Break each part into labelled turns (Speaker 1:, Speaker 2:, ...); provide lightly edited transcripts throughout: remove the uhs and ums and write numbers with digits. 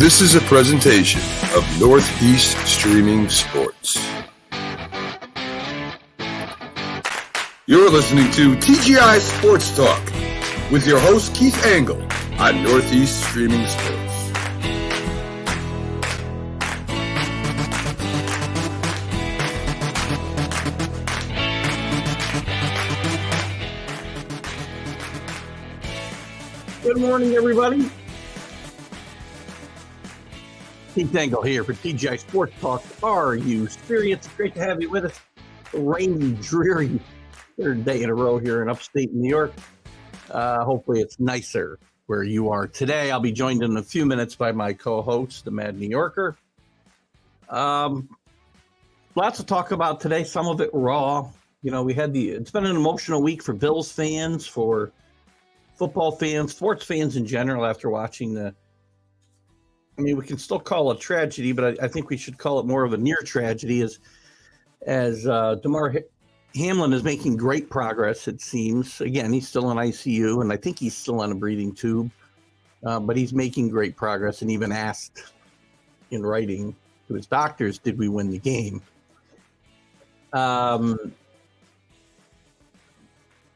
Speaker 1: This is a presentation of Northeast Streaming Sports. You're listening to TGI Sports Talk with your host Keith Angle on Northeast Streaming Sports.
Speaker 2: Good morning, everybody. Keith Angle here for TGI Sports Talk. Are you serious? Great to have you with us. A rainy, dreary third day in a row here in upstate New York. Hopefully it's nicer where you are today. I'll be joined in a few minutes by my co-host, the Mad New Yorker. Lots to talk about today, some of it raw. You know, it's been an emotional week for Bills fans, for football fans, sports fans in general after watching we can still call it a tragedy, but I think we should call it more of a near tragedy as Damar Hamlin is making great progress, it seems. Again, he's still in ICU, and I think he's still on a breathing tube, but he's making great progress and even asked in writing to his doctors, did we win the game?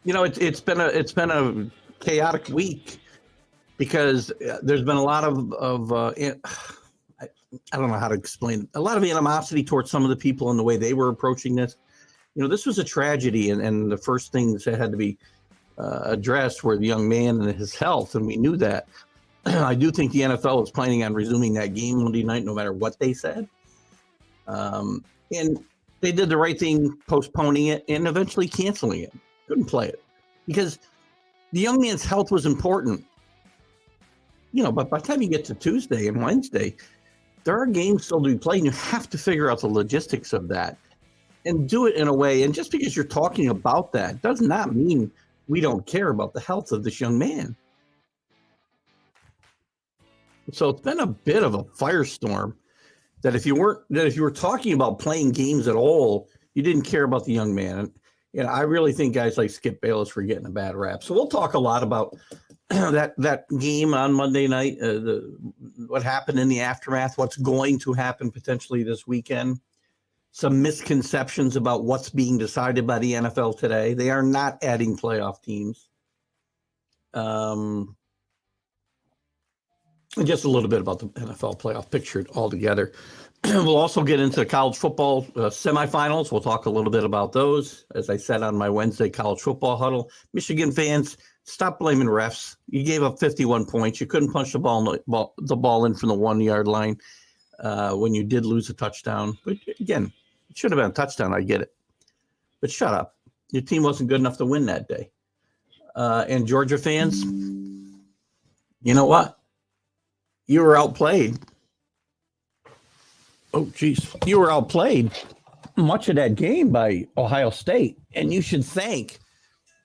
Speaker 2: It's been a chaotic week because there's been a lot of I don't know how to explain it, a lot of animosity towards some of the people and the way they were approaching this. You know, this was a tragedy, and the first things that had to be addressed were the young man and his health, and we knew that. I do think the NFL is planning on resuming that game Monday night, no matter what they said. And they did the right thing, postponing it and eventually canceling it. Couldn't play it because the young man's health was important. You know, but by the time you get to Tuesday and Wednesday, there are games still to be played, and you have to figure out the logistics of that and do it in a way. And just because you're talking about that does not mean we don't care about the health of this young man. So it's been a bit of a firestorm that if you were talking about playing games at all, you didn't care about the young man. And I really think guys like Skip Bayless were getting a bad rap. So we'll talk a lot about that game on Monday night, what happened in the aftermath, what's going to happen potentially this weekend, some misconceptions about what's being decided by the NFL today. They are not adding playoff teams. And just a little bit about the NFL playoff picture altogether. We'll also get into the college football semifinals. We'll talk a little bit about those. As I said on my Wednesday college football huddle, Michigan fans, stop blaming refs. You gave up 51 points. You couldn't punch the ball in from the 1 yard line when you did lose a touchdown. But again, it should have been a touchdown. I get it. But shut up. Your team wasn't good enough to win that day. And Georgia fans, you know what? You were outplayed. Oh, geez. You were outplayed much of that game by Ohio State. And you should thank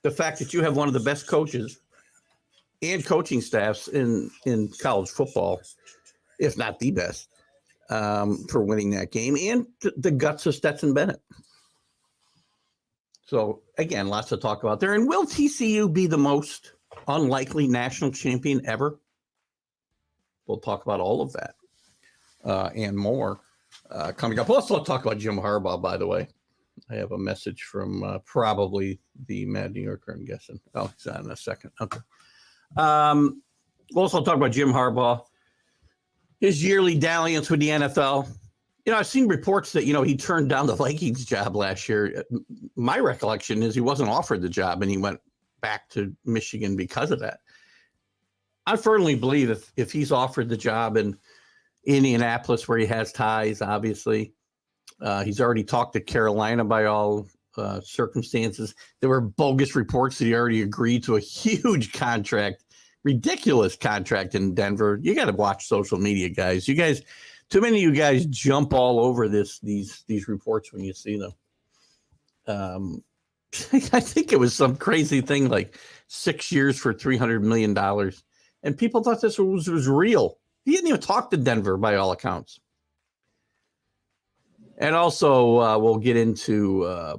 Speaker 2: the fact that you have one of the best coaches and coaching staffs in college football, if not the best, for winning that game, and the guts of Stetson Bennett. So, again, lots to talk about there. And will TCU be the most unlikely national champion ever? We'll talk about all of that and more coming up. Let's talk about Jim Harbaugh, by the way. I have a message from probably the Mad New Yorker, I'm guessing. Oh, he's on in a second. Okay. We'll also talk about Jim Harbaugh, his yearly dalliance with the NFL. You know, I've seen reports that, he turned down the Vikings job last year. My recollection is he wasn't offered the job and he went back to Michigan because of that. I firmly believe if he's offered the job in Indianapolis, where he has ties, obviously, he's already talked to Carolina by all circumstances. There were bogus reports that he already agreed to a huge contract, ridiculous contract in Denver. You got to watch social media, guys. You guys, too many of you guys jump all over these reports when you see them. I think it was some crazy thing like 6 years for $300 million. And people thought this was real. He didn't even talk to Denver by all accounts. And also we'll get into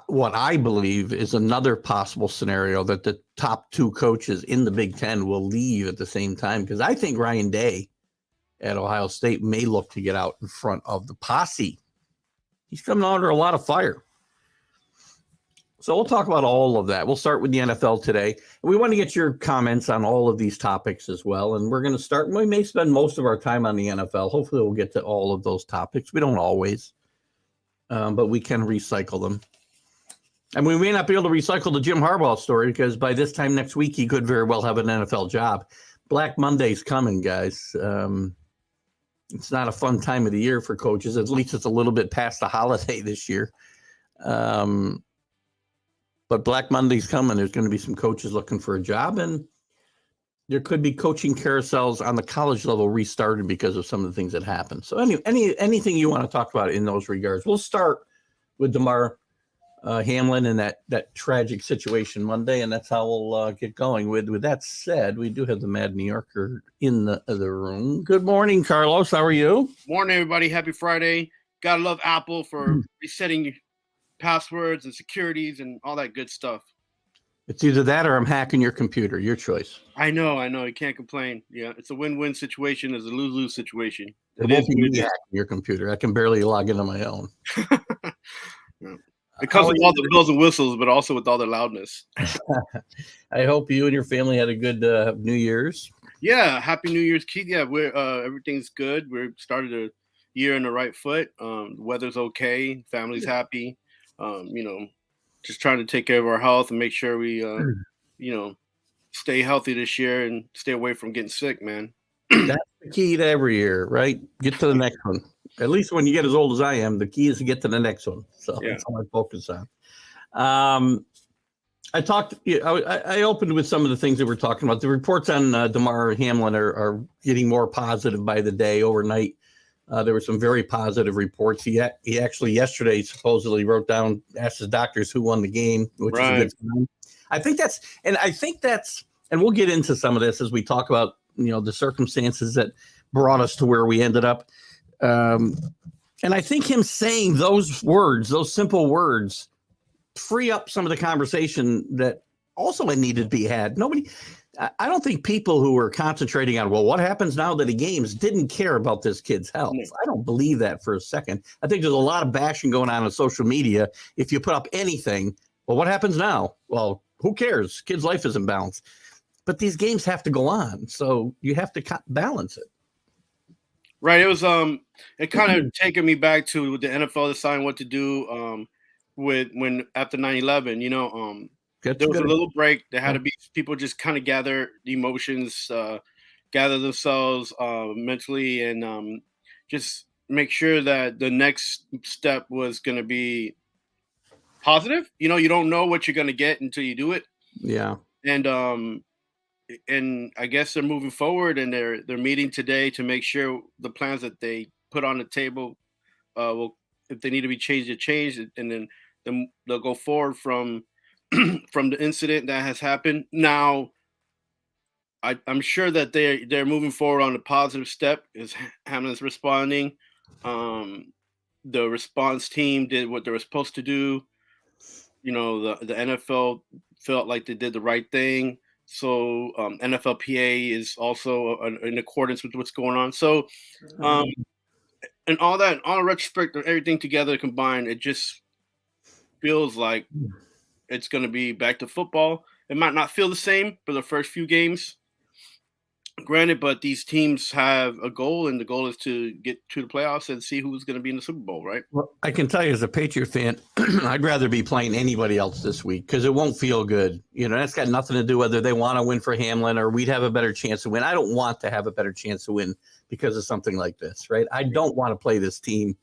Speaker 2: what I believe is another possible scenario that the top two coaches in the Big Ten will leave at the same time, because I think Ryan Day at Ohio State may look to get out in front of the posse. He's coming under a lot of fire. So we'll talk about all of that. We'll start with the NFL today. We want to get your comments on all of these topics as well. And we're going to start. We may spend most of our time on the NFL. Hopefully we'll get to all of those topics. We don't always, but we can recycle them. And we may not be able to recycle the Jim Harbaugh story because by this time next week, he could very well have an NFL job. Black Monday's coming, guys. It's not a fun time of the year for coaches. At least it's a little bit past the holiday this year. But Black Monday's coming. There's going to be some coaches looking for a job, and there could be coaching carousels on the college level restarted because of some of the things that happened. So anything you want to talk about in those regards? We'll start with Damar Hamlin and that tragic situation Monday, and that's how we'll get going. With that said, we do have the Mad New Yorker in the room. Good morning, Carlos. How are you?
Speaker 3: Morning, everybody. Happy Friday. Gotta love Apple for resetting passwords and securities and all that good stuff.
Speaker 2: It's either that or I'm hacking your computer. Your choice.
Speaker 3: I know. You can't complain. Yeah, it's a win-win situation. It's a lose-lose situation.
Speaker 2: It won't be me hacking your computer. I can barely log into my own.
Speaker 3: It comes with all the bells and whistles, but also with all the loudness.
Speaker 2: I hope you and your family had a good New Year's.
Speaker 3: Yeah, Happy New Year's, Keith. Yeah, we're everything's good. We started a year in the right foot. The weather's okay. Family's happy. Just trying to take care of our health and make sure we, stay healthy this year and stay away from getting sick, man.
Speaker 2: That's the key to every year, right? Get to the next one. At least when you get as old as I am, the key is to get to the next one. So that's what I focus on. I opened with some of the things that we're talking about. The reports on Damar Hamlin are getting more positive by the day. Overnight, there were some very positive reports. He actually yesterday supposedly wrote down, asked his doctors who won the game, which is a good sign. I think that's, and we'll get into some of this as we talk about, the circumstances that brought us to where we ended up. And I think him saying those words, those simple words, free up some of the conversation that also needed to be had. I don't think people who were concentrating on, well, what happens now that the games didn't care about this kid's health. I don't believe that for a second. I think there's a lot of bashing going on social media. If you put up anything, well, what happens now? Well, who cares? Kid's life is in balance. But these games have to go on. So you have to balance it.
Speaker 3: Right. It was it kind of taken me back to the NFL deciding what to do when after 9/11, there was a little break. There had to be people just kind of gather the emotions, gather themselves mentally, and just make sure that the next step was going to be positive. You don't know what you're going to get until you do it.
Speaker 2: Yeah.
Speaker 3: And I guess they're moving forward, and they're meeting today to make sure the plans that they put on the table will, if they need to be changed, to change, and then they'll go forward from the incident that has happened. Now, I'm sure that they're moving forward on a positive step as Hamlin's responding. The response team did what they were supposed to do. The NFL felt like they did the right thing. So NFLPA is also in accordance with what's going on. So, and all that, all the retrospect, everything together combined, it just feels like it's going to be back to football. It might not feel the same for the first few games, granted, but these teams have a goal, and the goal is to get to the playoffs and see who's going to be in the Super Bowl, right?
Speaker 2: Well, I can tell you as a Patriot fan, I'd rather be playing anybody else this week because it won't feel good. That's got nothing to do whether they want to win for Hamlin or we'd have a better chance to win. I don't want to have a better chance to win because of something like this, right? I don't want to play this team,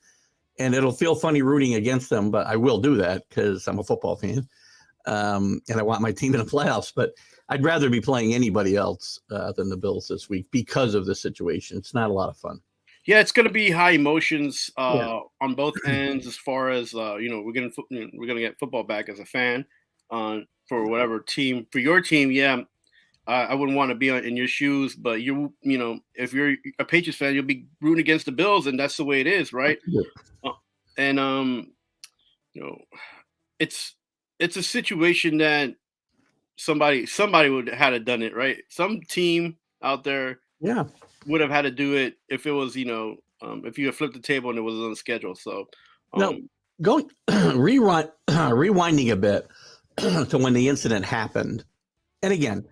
Speaker 2: and it'll feel funny rooting against them, but I will do that because I'm a football fan, and I want my team in the playoffs. But I'd rather be playing anybody else than the Bills this week because of the situation. It's not a lot of fun.
Speaker 3: Yeah, it's going to be high emotions on both ends. As far as we're gonna get football back as a fan for whatever team, for your team. Yeah, I wouldn't want to be in your shoes, but if you're a Patriots fan, you'll be rooting against the Bills, and that's the way it is, right? And it's a situation that somebody would have done it, right? Some team out there, would have had to do it if it was, if you had flipped the table and it was on the schedule. So,
Speaker 2: no, going rewinding a bit to when the incident happened. And again,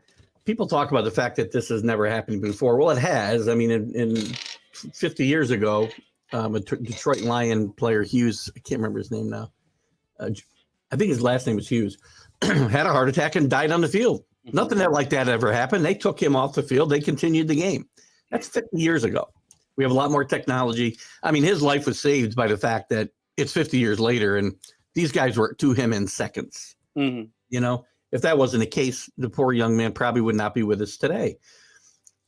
Speaker 2: people talk about the fact that this has never happened before. Well, it has. I mean, in 50 years ago, a Detroit Lion player, Hughes, I can't remember his name now. I think his last name was Hughes, had a heart attack and died on the field. Mm-hmm. Nothing like that ever happened. They took him off the field. They continued the game. That's 50 years ago. We have a lot more technology. I mean, his life was saved by the fact that it's 50 years later, and these guys were to him in seconds. Mm-hmm. If that wasn't the case, the poor young man probably would not be with us today.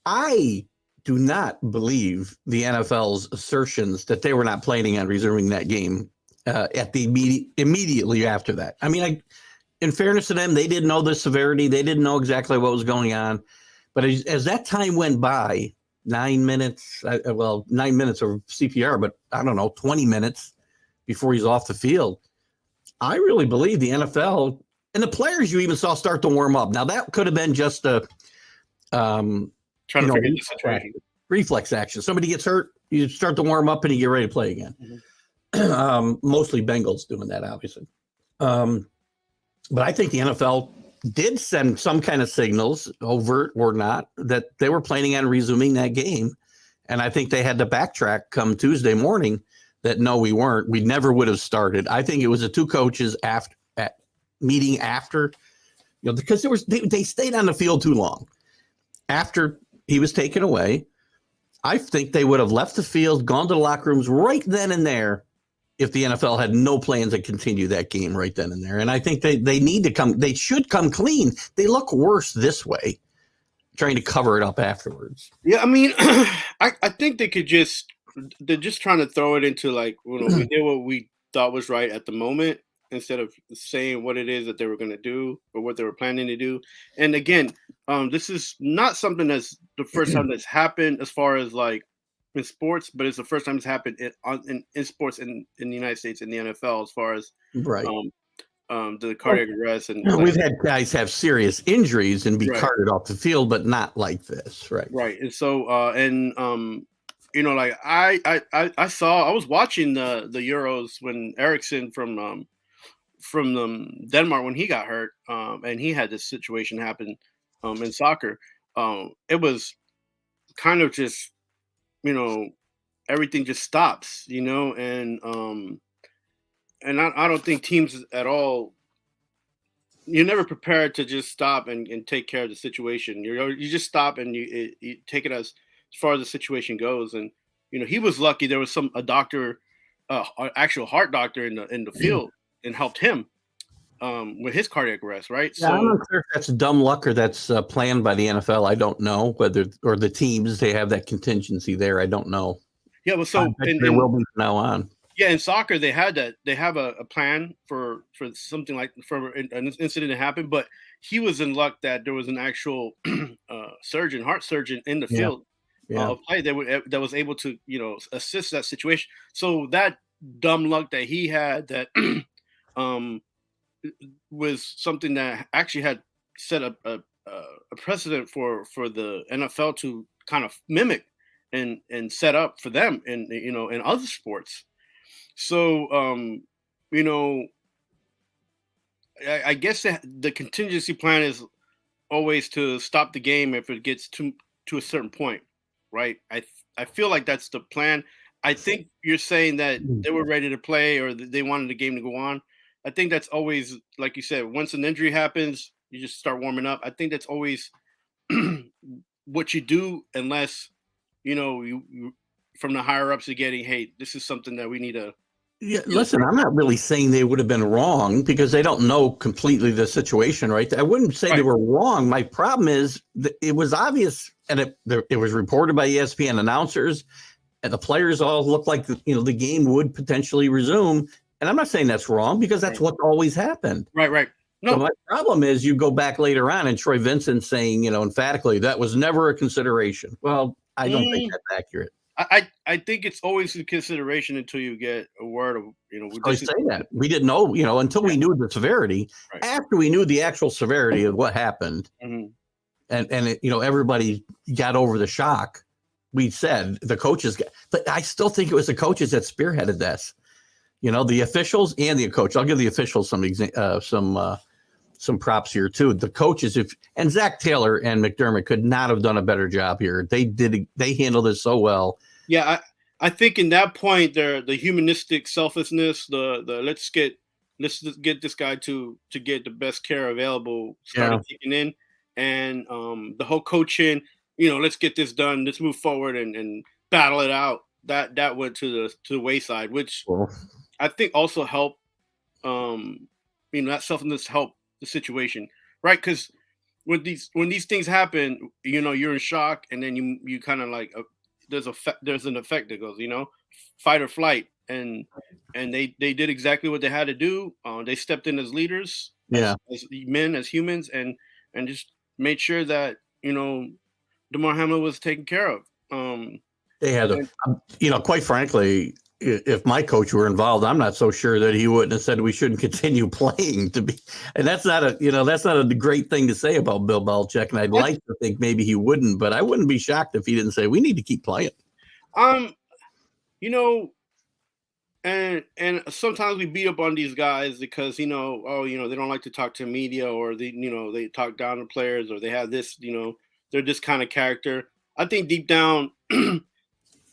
Speaker 2: I do not believe the NFL's assertions that they were not planning on resuming that game immediately after that. I mean, in fairness to them, they didn't know the severity. They didn't know exactly what was going on. But as that time went by, 9 minutes, 9 minutes of CPR, but I don't know, 20 minutes before he's off the field, I really believe the NFL and the players you even saw start to warm up. Now, that could have been just a
Speaker 3: trying to figure the situation.
Speaker 2: Reflex action. Somebody gets hurt, you start to warm up and you get ready to play again. Mm-hmm. Mostly Bengals doing that, obviously. But I think the NFL did send some kind of signals, overt or not, that they were planning on resuming that game. And I think they had to backtrack come Tuesday morning that, no, we weren't. We never would have started. I think it was the two coaches meeting after, because they stayed on the field too long. After he was taken away, I think they would have left the field, gone to the locker rooms right then and there if the NFL had no plans to continue that game right then and there. And I think they should come clean. They look worse this way, trying to cover it up afterwards.
Speaker 3: Yeah, I mean, I think they're just trying to throw it into we did what we thought was right at the moment, instead of saying what it is that they were going to do or what they were planning to do. And again, this is not something that's the first time that's happened as far as in sports, but it's the first time it's happened in sports in the United States, in the NFL, as far as
Speaker 2: right.
Speaker 3: The cardiac arrest. And
Speaker 2: we've had guys have serious injuries and be carted off the field, but not like this. Right.
Speaker 3: Right. And so, I was watching the Euros when Eriksson from Denmark, when he got hurt, and he had this situation happen in soccer. It was kind of just, everything just stops, and I don't think teams at all, you're never prepared to just stop and take care of the situation. You just stop and you take it as far as the situation goes. And, he was lucky there was a doctor, an actual heart doctor in the field, and helped him with his cardiac arrest, right?
Speaker 2: Yeah, so I'm not sure if that's dumb luck or that's planned by the NFL. I don't know whether, or the teams, they have that contingency there. I don't know.
Speaker 3: Yeah, well, so
Speaker 2: there will be from now on.
Speaker 3: Yeah, in soccer they had that. They have a plan for something like for an incident to happen, but he was in luck that there was an actual heart surgeon in the field of play that was able to assist that situation. So that dumb luck that he had that was something that actually had set up a precedent for the NFL to kind of mimic and set up for them in other sports. So I guess the contingency plan is always to stop the game if it gets to a certain point, right? I feel like that's the plan. I think you're saying that they were ready to play or they wanted the game to go on. I think that's always, like you said, once an injury happens, you just start warming up. I think that's always what you do, unless, you from the higher ups are getting, hey, this is something that we need to.
Speaker 2: Yeah, listen, I'm not really saying they would have been wrong because they don't know completely the situation, right? I wouldn't say they were wrong. My problem is that it was obvious, and it was reported by ESPN announcers, and the players all looked like the game would potentially resume. And I'm not saying that's wrong because that's what always happened.
Speaker 3: Right. No.
Speaker 2: So my problem is you go back later on and Troy Vincent saying, emphatically, that was never a consideration. Well, I don't think that's accurate.
Speaker 3: I think it's always a consideration until you get a word of,
Speaker 2: I say that. We didn't know, until we knew the severity. Right. After we knew the actual severity of what happened, and everybody got over the shock, we said the coaches, but I still think it was the coaches that spearheaded this. The officials and the coach. I'll give the officials some props here too. The coaches, and Zach Taylor and McDermott could not have done a better job here. They handled it so well.
Speaker 3: Yeah, I think in that point, the humanistic selflessness, the let's get this guy to get the best care available started kicking in, and the whole coaching, let's get this done, let's move forward and battle it out. That went to the wayside, which I think also helped. That selflessness helped the situation, right? Because when these things happen, you're in shock, and then you kind of like there's an effect that goes, fight or flight, and they did exactly what they had to do. They stepped in as leaders, as men, as humans, and just made sure that Damar Hamlin was taken care of.
Speaker 2: They had quite frankly, if my coach were involved, I'm not so sure that he wouldn't have said we shouldn't continue playing. And that's not a great thing to say about Bill Belichick. And I'd like to think maybe he wouldn't, but I wouldn't be shocked if he didn't say we need to keep playing.
Speaker 3: And sometimes we beat up on these guys because they don't like to talk to media, or they talk down to players, or they have this, they're this kind of character. I think deep down, when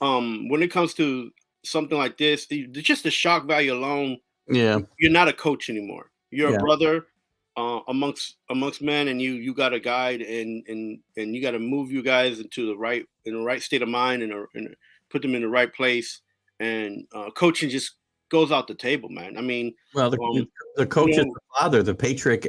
Speaker 3: it comes to something like this, just the shock value alone, you're not a coach anymore. You're a brother amongst men, and you got to guide and you got to move you guys into the right state of mind and put them in the right place. And coaching just goes out the table, man. I mean,
Speaker 2: well, the coach is the father, the patriarch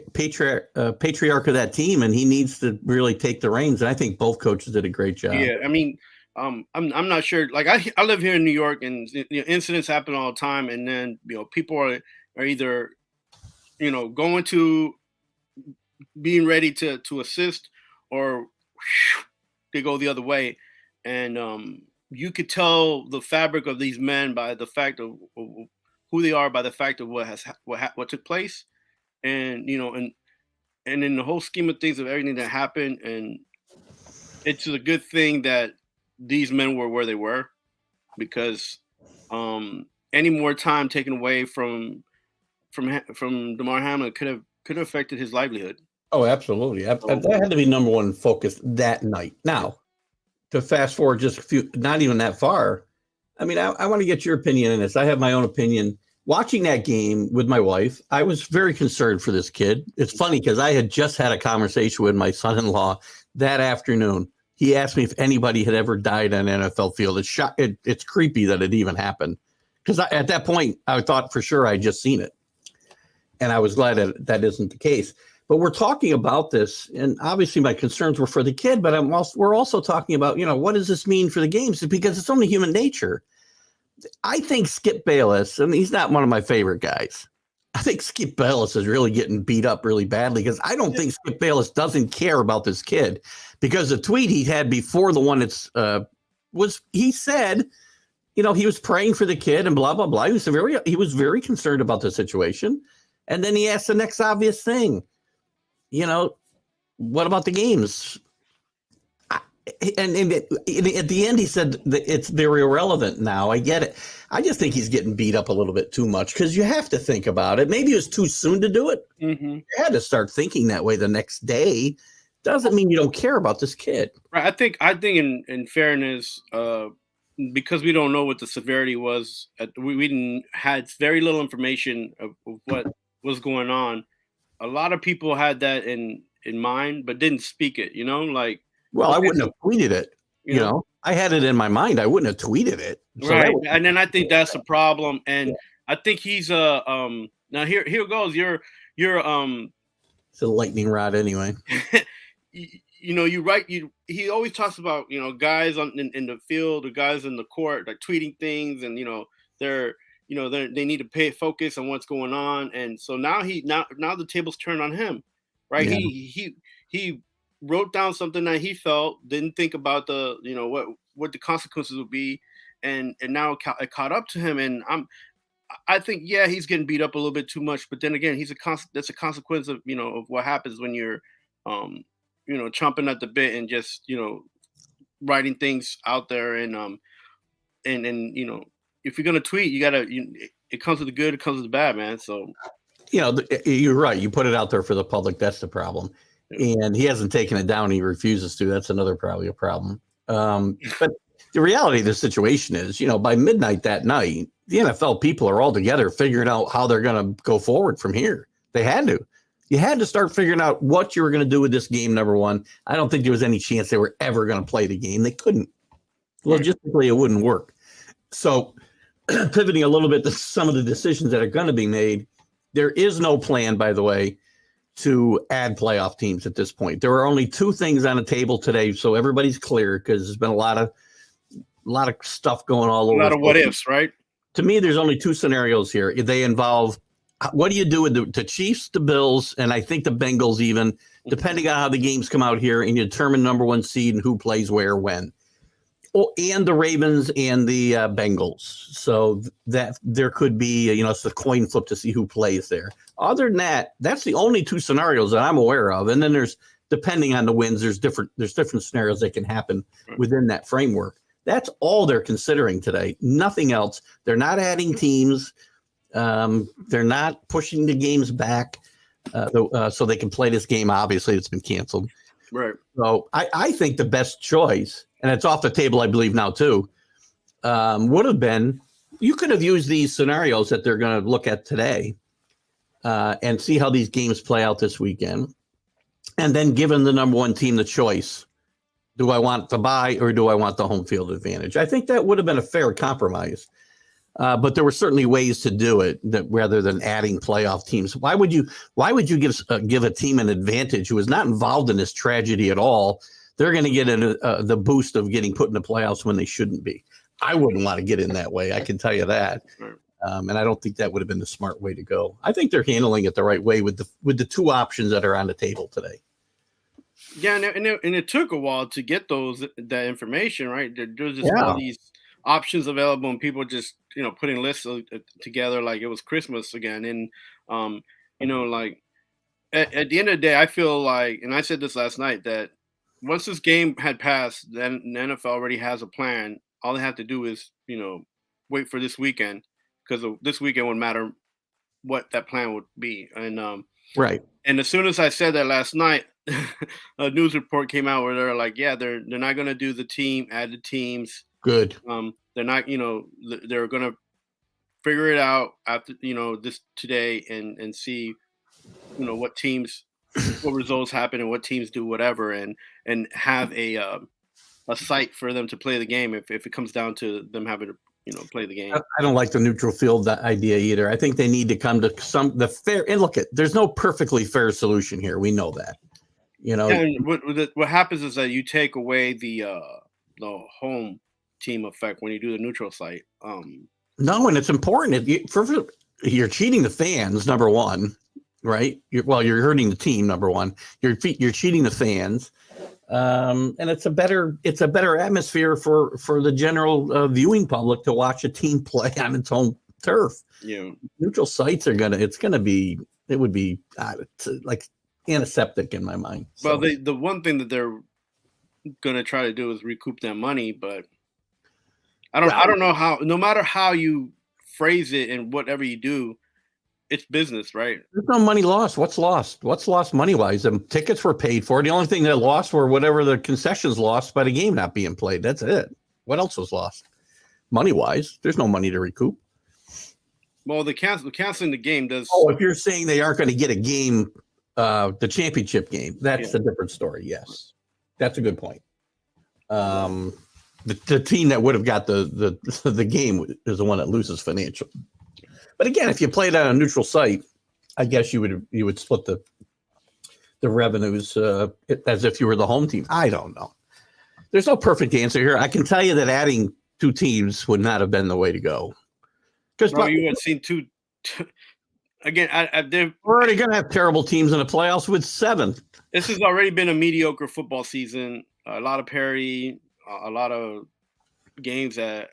Speaker 2: of that team, and he needs to really take the reins. And I think both coaches did a great job.
Speaker 3: Yeah, I mean, I'm not sure. Like I live here in New York, and incidents happen all the time. And then people are either going to being ready to assist, or they go the other way. And you could tell the fabric of these men by the fact of who they are, by the fact of what took place, and and in the whole scheme of things of everything that happened. And it's a good thing that these men were where they were, because any more time taken away from Damar Hamlin could have affected his livelihood.
Speaker 2: Oh, absolutely. That had to be number one focus that night. Now, to fast forward just a few, not even that far. I mean, I want to get your opinion on this. I have my own opinion. Watching that game with my wife, I was very concerned for this kid. It's funny because I had just had a conversation with my son-in-law that afternoon. He asked me if anybody had ever died on an NFL field. It's creepy that it even happened, because at that point I thought for sure I'd just seen it, and I was glad that isn't the case. But we're talking about this, and obviously my concerns were for the kid, but we're also talking about what does this mean for the games, because it's only human nature. I think Skip Bayless, and he's not one of my favorite guys. I think Skip Bayless is really getting beat up really badly, because I don't think Skip Bayless doesn't care about this kid, because the tweet he had before the one he said, he was praying for the kid and blah, blah, blah. He was very concerned about the situation. And then he asked the next obvious thing, what about the games? And at the end, he said that they're irrelevant now. I get it. I just think he's getting beat up a little bit too much, because you have to think about it. Maybe it was too soon to do it. Mm-hmm. You had to start thinking that way the next day. Doesn't mean you don't care about this kid.
Speaker 3: Right. I think in fairness, because we don't know what the severity was, we had very little information of what was going on. A lot of people had that in mind, but didn't speak it.
Speaker 2: Well, I wouldn't have tweeted it. I had it in my mind. I wouldn't have tweeted it.
Speaker 3: So right. And then I think that's the problem. And I think he's now here goes. You're
Speaker 2: it's a lightning rod anyway.
Speaker 3: You're right. He always talks about, guys in the field or guys in the court, like tweeting things, and they need to pay focus on what's going on. And so now the tables turned on him, right? Yeah. He wrote down something that he felt, didn't think about the, what the consequences would be. And now it caught up to him. And I think, he's getting beat up a little bit too much, but then again, that's a consequence of, of what happens when you're, chomping at the bit and just, writing things out there, and if you're gonna tweet, it comes with the good, it comes with the bad, man. So
Speaker 2: you're right. You put it out there for the public. That's the problem.
Speaker 3: yeah.
Speaker 2: And he hasn't taken it down. He refuses to. That's probably a problem. But the reality of the situation is, by midnight that night, the NFL people are all together figuring out how they're going to go forward from here. They had to. You had to start figuring out what you were going to do with this game, number one. I don't think there was any chance they were ever going to play the game. They couldn't. Logistically, it wouldn't work. So pivoting a little bit to some of the decisions that are going to be made, there is no plan, by the way, to add playoff teams at this point. There are only two things on the table today, so everybody's clear, because there's been a lot of stuff going all over.
Speaker 3: A lot of what ifs, right?
Speaker 2: To me, there's only two scenarios here. They involve, what do you do with the Chiefs, the Bills, and I think the Bengals even, depending on how the games come out here, and you determine number one seed and who plays where, when. Oh, and the Ravens and the Bengals. So that there could be, it's a coin flip to see who plays there. Other than that, that's the only two scenarios that I'm aware of. And then there's, depending on the wins, there's different scenarios that can happen within that framework. That's all they're considering today. Nothing else. They're not adding teams. They're not pushing the games back so they can play this game. Obviously, it's been canceled.
Speaker 3: Right.
Speaker 2: So I think the best choice, and it's off the table, I believe now too, would have been, you could have used these scenarios that they're going to look at today and see how these games play out this weekend, and then given the number one team the choice, do I want the bye or do I want the home field advantage? I think that would have been a fair compromise. But there were certainly ways to do it that rather than adding playoff teams. Why would you give a team an advantage who is not involved in this tragedy at all? They're going to get the boost of getting put in the playoffs when they shouldn't be. I wouldn't want to get in that way. I can tell you that. And I don't think that would have been the smart way to go. I think they're handling it the right way with the two options that are on the table today.
Speaker 3: Yeah, and it took a while to get that information, right? There's just all these options available, and people just putting lists together like it was Christmas again. And like at the end of the day, I feel like, and I said this last night, that once this game had passed, then the NFL already has a plan. All they have to do is wait for this weekend, because this weekend would matter what that plan would be. And
Speaker 2: right.
Speaker 3: And as soon as I said that last night, a news report came out where they're like, yeah, they're not going to do add the teams.
Speaker 2: Good.
Speaker 3: They're not, they're going to figure it out after, this today and see, what results happen and what teams do whatever, and have a site for them to play the game if it comes down to them having to, play the game.
Speaker 2: I don't like the neutral field idea either. I think they need to come to the fair, and there's no perfectly fair solution here. We know that,
Speaker 3: And what happens is that you take away the home team effect when you do the neutral site.
Speaker 2: No, and it's important. You're cheating the fans, number one, right? You're hurting the team, number one. You're cheating the fans, and it's a better atmosphere for the general viewing public to watch a team play on its own turf.
Speaker 3: Yeah,
Speaker 2: neutral sites it would be like antiseptic in my mind.
Speaker 3: Well, the one thing that they're going to try to do is recoup that money, but I don't know how. No matter how you phrase it and whatever you do, it's business, right?
Speaker 2: There's no money lost. What's lost? What's lost money wise? The tickets were paid for. The only thing that lost were whatever the concessions lost by the game not being played. That's it. What else was lost? Money wise, there's no money to recoup.
Speaker 3: Well, canceling the game does.
Speaker 2: Oh, if you're saying they aren't going to get a game, the championship game, that's a different story. Yes, that's a good point. The team that would have got the game is the one that loses financially. But again, if you played on a neutral site, I guess you would split the revenues as if you were the home team. I don't know. There's no perfect answer here. I can tell you that adding two teams would not have been the way to go. Because
Speaker 3: you had seen two. Again,
Speaker 2: we're already going to have terrible teams in the playoffs with 7.
Speaker 3: This has already been a mediocre football season. A lot of parity, a lot of games that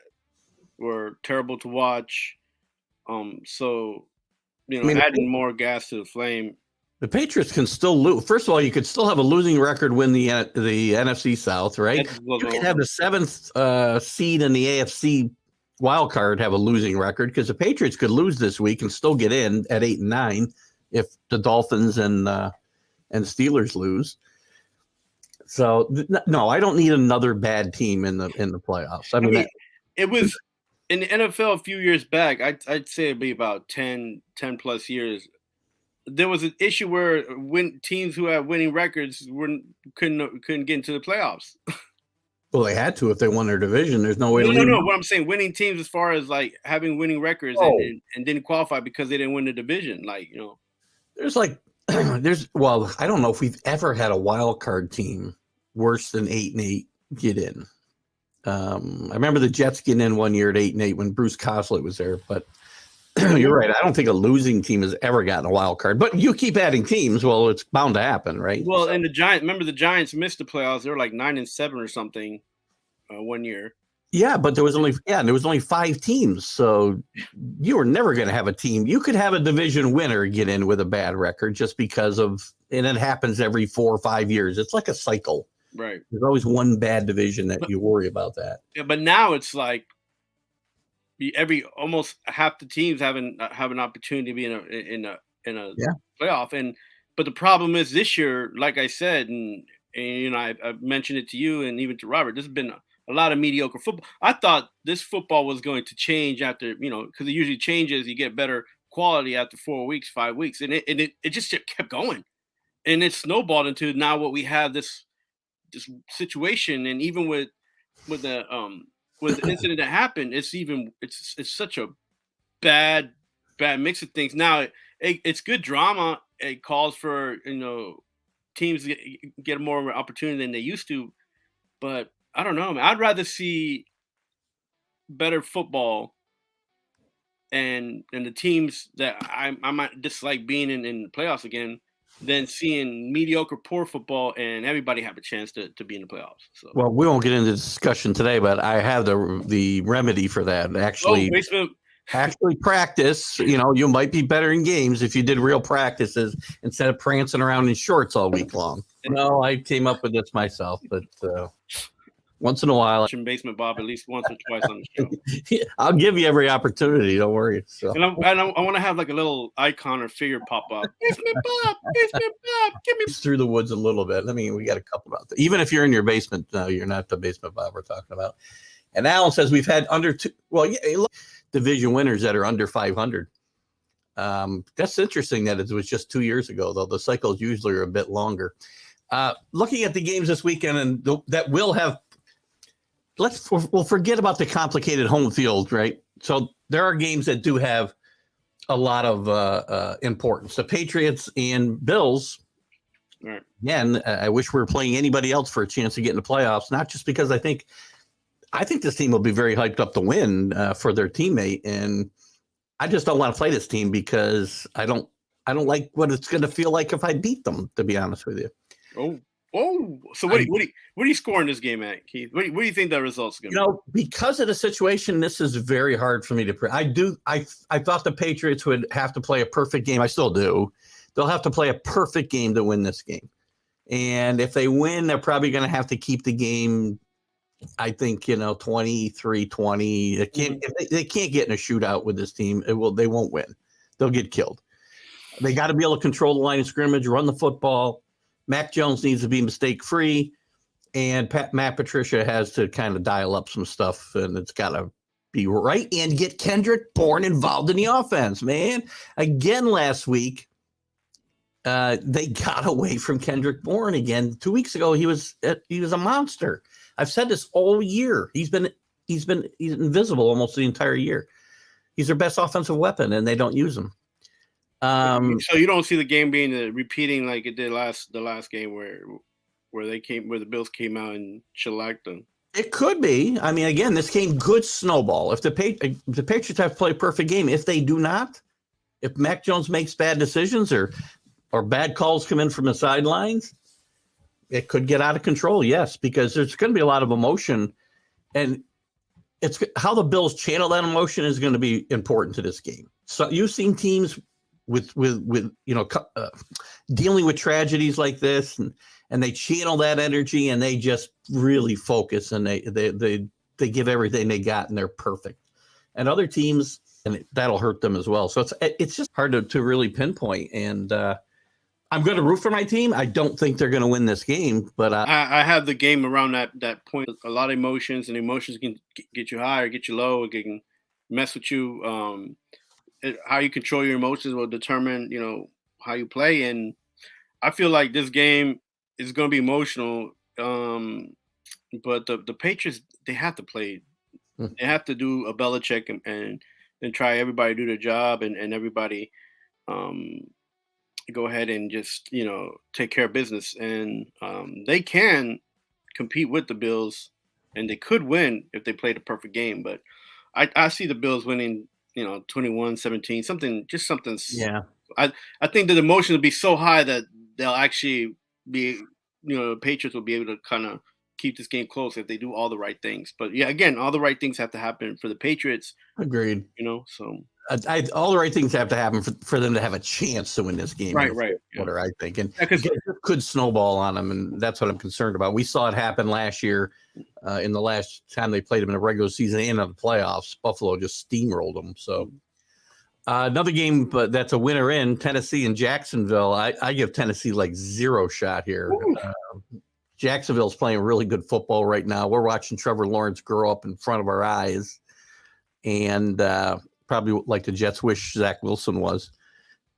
Speaker 3: were terrible to watch. So, adding more gas to the flame
Speaker 2: The Patriots can still lose. First of all, you could still have a losing record, win the NFC South, right? You could have the 7th seed in the AFC wild card have a losing record, because the Patriots could lose this week and still get in at 8-9 if the Dolphins and Steelers lose. So no, I don't need another bad team in the playoffs. I mean
Speaker 3: it was in the NFL a few years back. I'd say it'd be about 10 plus years. There was an issue where teams who had winning records couldn't get into the playoffs.
Speaker 2: Well, they had to if they won their division. There's no way to.
Speaker 3: No. What I'm saying, winning teams as far as like having winning records and didn't qualify because they didn't win the division. Like,
Speaker 2: there's I don't know if we've ever had a wild card team worse than 8-8 get in. I remember the Jets getting in one year at 8-8 when Bruce Coslett was there, but. You're right. I don't think a losing team has ever gotten a wild card, but you keep adding teams. Well, it's bound to happen, right?
Speaker 3: Well, and the Giants missed the playoffs. They were like 9-7 or something 1 year.
Speaker 2: Yeah, but there was only 5 teams, so you were never going to have a team. You could have a division winner get in with a bad record just because and it happens every 4 or 5 years. It's like a cycle,
Speaker 3: right?
Speaker 2: There's always one bad division that you worry about that.
Speaker 3: Yeah, but now it's like. Almost half the teams have an opportunity to be in a playoff, but the problem is this year, like I said, and I mentioned it to you and even to Robert, there's been a lot of mediocre football. I thought this football was going to change after, because it usually changes. You get better quality after 4 weeks, 5 weeks, and it just kept going, and it snowballed into now what we have this situation, and even with the incident that happened, it's such a bad mix of things. Now it's good drama. It calls for teams get more of an opportunity than they used to, but I don't know, man. I'd rather see better football and the teams that I might dislike being in the playoffs again than seeing mediocre, poor football and everybody have a chance to be in the playoffs. So.
Speaker 2: Well, we won't get into the discussion today, but I have the remedy for that. Actually practice. You might be better in games if you did real practices instead of prancing around in shorts all week long. No, I came up with this myself, but once in a while,
Speaker 3: Basement Bob at least once or twice on the show.
Speaker 2: I'll give you every opportunity. Don't worry. So.
Speaker 3: And I want to have like a little icon or figure pop up. Basement Bob, give me
Speaker 2: through the woods a little bit. I mean, we got a couple out there. Even if you're in your basement, you're not the Basement Bob we're talking about. And Alan says we've had division winners that are under 500. That's interesting that it was just 2 years ago, though. The cycles usually are a bit longer. Looking at the games this weekend, and that will have. We'll forget about the complicated home field, right? So there are games that do have a lot of importance. The Patriots and Bills.
Speaker 3: Right.
Speaker 2: Again, I wish we were playing anybody else for a chance to get in the playoffs. Not just because I think this team will be very hyped up to win for their teammate, and I just don't want to play this team because I don't like what it's going to feel like if I beat them. To be honest with you.
Speaker 3: So what are you scoring this game at, Keith? What do you think the result's going to be?
Speaker 2: Because of the situation, this is very hard for me to I thought the Patriots would have to play a perfect game. I still do. They'll have to play a perfect game to win this game. And if they win, they're probably going to have to keep the game, I think, 23-20. If they can't get in a shootout with this team, they won't win. They'll get killed. They got to be able to control the line of scrimmage, run the football. Mac Jones needs to be mistake-free, and Matt Patricia has to kind of dial up some stuff, and it's got to be right and get Kendrick Bourne involved in the offense, man. Again, last week, they got away from Kendrick Bourne again. 2 weeks ago, he was a monster. I've said this all year. He's invisible almost the entire year. He's their best offensive weapon, and they don't use him.
Speaker 3: So you don't see the game being repeating like it did the last game where the Bills came out and shellacked them.
Speaker 2: It could be. I mean, again, this game could snowball if the Patriots have to play a perfect game. If they do not, if Mac Jones makes bad decisions or bad calls come in from the sidelines, it could get out of control. Yes, because there's going to be a lot of emotion, and it's how the Bills channel that emotion is going to be important to this game. So you've seen teams with dealing with tragedies like this, and they channel that energy, and they just really focus, and they give everything they got, and they're perfect. And other teams, and that'll hurt them as well. So it's just hard to really pinpoint. And I'm going to root for my team. I don't think they're going to win this game, but
Speaker 3: I have the game around that point. A lot of emotions, and emotions can get you high or get you low. It can mess with you. How you control your emotions will determine, how you play. And I feel like this game is going to be emotional. But the Patriots, they have to play. They have to do a Belichick and try everybody to do their job, and everybody go ahead and just take care of business. And they can compete with the Bills, and they could win if they played a perfect game. But I see the Bills winning, 21-17, something.
Speaker 2: Yeah.
Speaker 3: I think that the emotion will be so high that they'll actually be, the Patriots will be able to kind of keep this game close if they do all the right things. But yeah, again, all the right things have to happen for the Patriots.
Speaker 2: Agreed.
Speaker 3: So
Speaker 2: all the right things have to happen for them to have a chance to win this game.
Speaker 3: Right.
Speaker 2: What are I thinking?
Speaker 3: Because
Speaker 2: it could snowball on them, and that's what I'm concerned about. We saw it happen last year in the last time they played them in a regular season and in the playoffs. Buffalo just steamrolled them. So another game, but that's a winner in Tennessee and Jacksonville. I give Tennessee like zero shot here. Jacksonville's playing really good football right now. We're watching Trevor Lawrence grow up in front of our eyes, and probably like the Jets wish Zach Wilson was.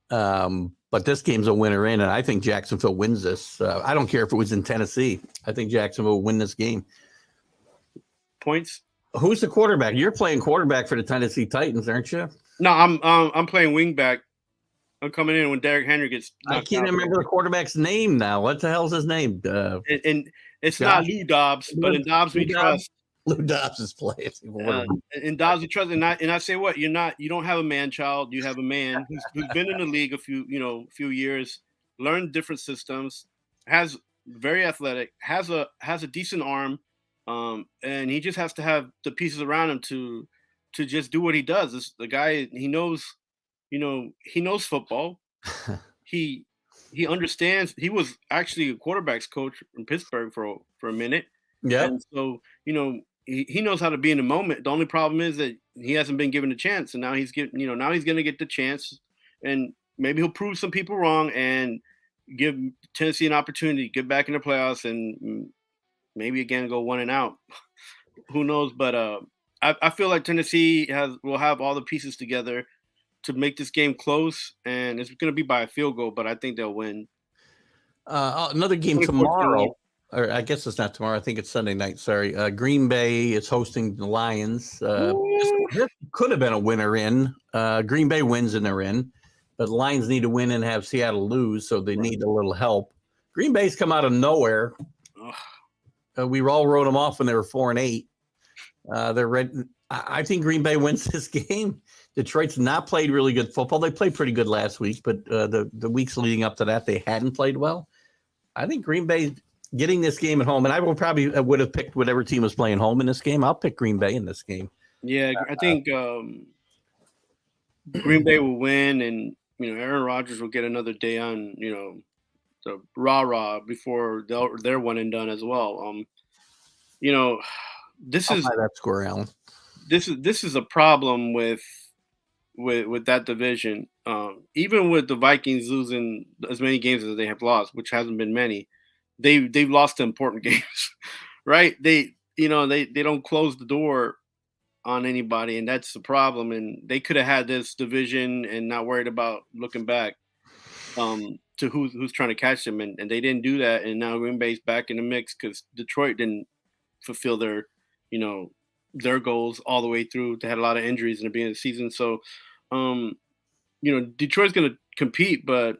Speaker 2: But this game's a winner in, and I think Jacksonville wins this. I don't care if it was in Tennessee. I think Jacksonville will win this game.
Speaker 3: Points?
Speaker 2: Who's the quarterback? You're playing quarterback for the Tennessee Titans, aren't you?
Speaker 3: No, I'm playing wingback. I'm coming in when Derrick Henry gets.
Speaker 2: I can't remember the quarterback's name now. What the hell's his name?
Speaker 3: And it's not Lou Dobbs, but in Dobbs we trust.
Speaker 2: Lou Dobbs is playing.
Speaker 3: In Dobbs we trust, and I say what you don't have a man child. You have a man who's been in the league a few years, learned different systems, has very athletic, has a decent arm, and he just has to have the pieces around him to just do what he does. The guy, he knows. He knows football. He understands. He was actually a quarterback's coach in Pittsburgh for a minute.
Speaker 2: Yeah.
Speaker 3: And so, he knows how to be in the moment. The only problem is that he hasn't been given a chance, and now he's going to get the chance, and maybe he'll prove some people wrong and give Tennessee an opportunity to get back in the playoffs and maybe again go 1-out. Who knows? But I feel like Tennessee will have all the pieces together to make this game close, and it's going to be by a field goal, but I think they'll win.
Speaker 2: Another game tomorrow, or I guess it's not tomorrow. I think it's Sunday night. Sorry. Green Bay is hosting the Lions. This could have been a winner in. Green Bay wins and they're in, but the Lions need to win and have Seattle lose, so they need a little help. Green Bay's come out of nowhere. We all wrote them off when they were 4-8. They're ready. I think Green Bay wins this game. Detroit's not played really good football. They played pretty good last week, but the weeks leading up to that, they hadn't played well. I think Green Bay getting this game at home, and I would have picked whatever team was playing home in this game. I'll pick Green Bay in this game.
Speaker 3: Yeah, I think Green Bay will win, and Aaron Rodgers will get another day on the rah-rah before they're one and done as well. This is
Speaker 2: that score, Alan.
Speaker 3: This is a problem with that division. Even with the Vikings losing as many games as they have lost, which hasn't been many, they've lost the important games, right? They don't close the door on anybody, and that's the problem. And they could have had this division and not worried about looking back to who's trying to catch them, and they didn't do that. And now Green Bay's back in the mix because Detroit didn't fulfill their goals all the way through. They had a lot of injuries in the beginning of the season. So, Detroit's going to compete, but,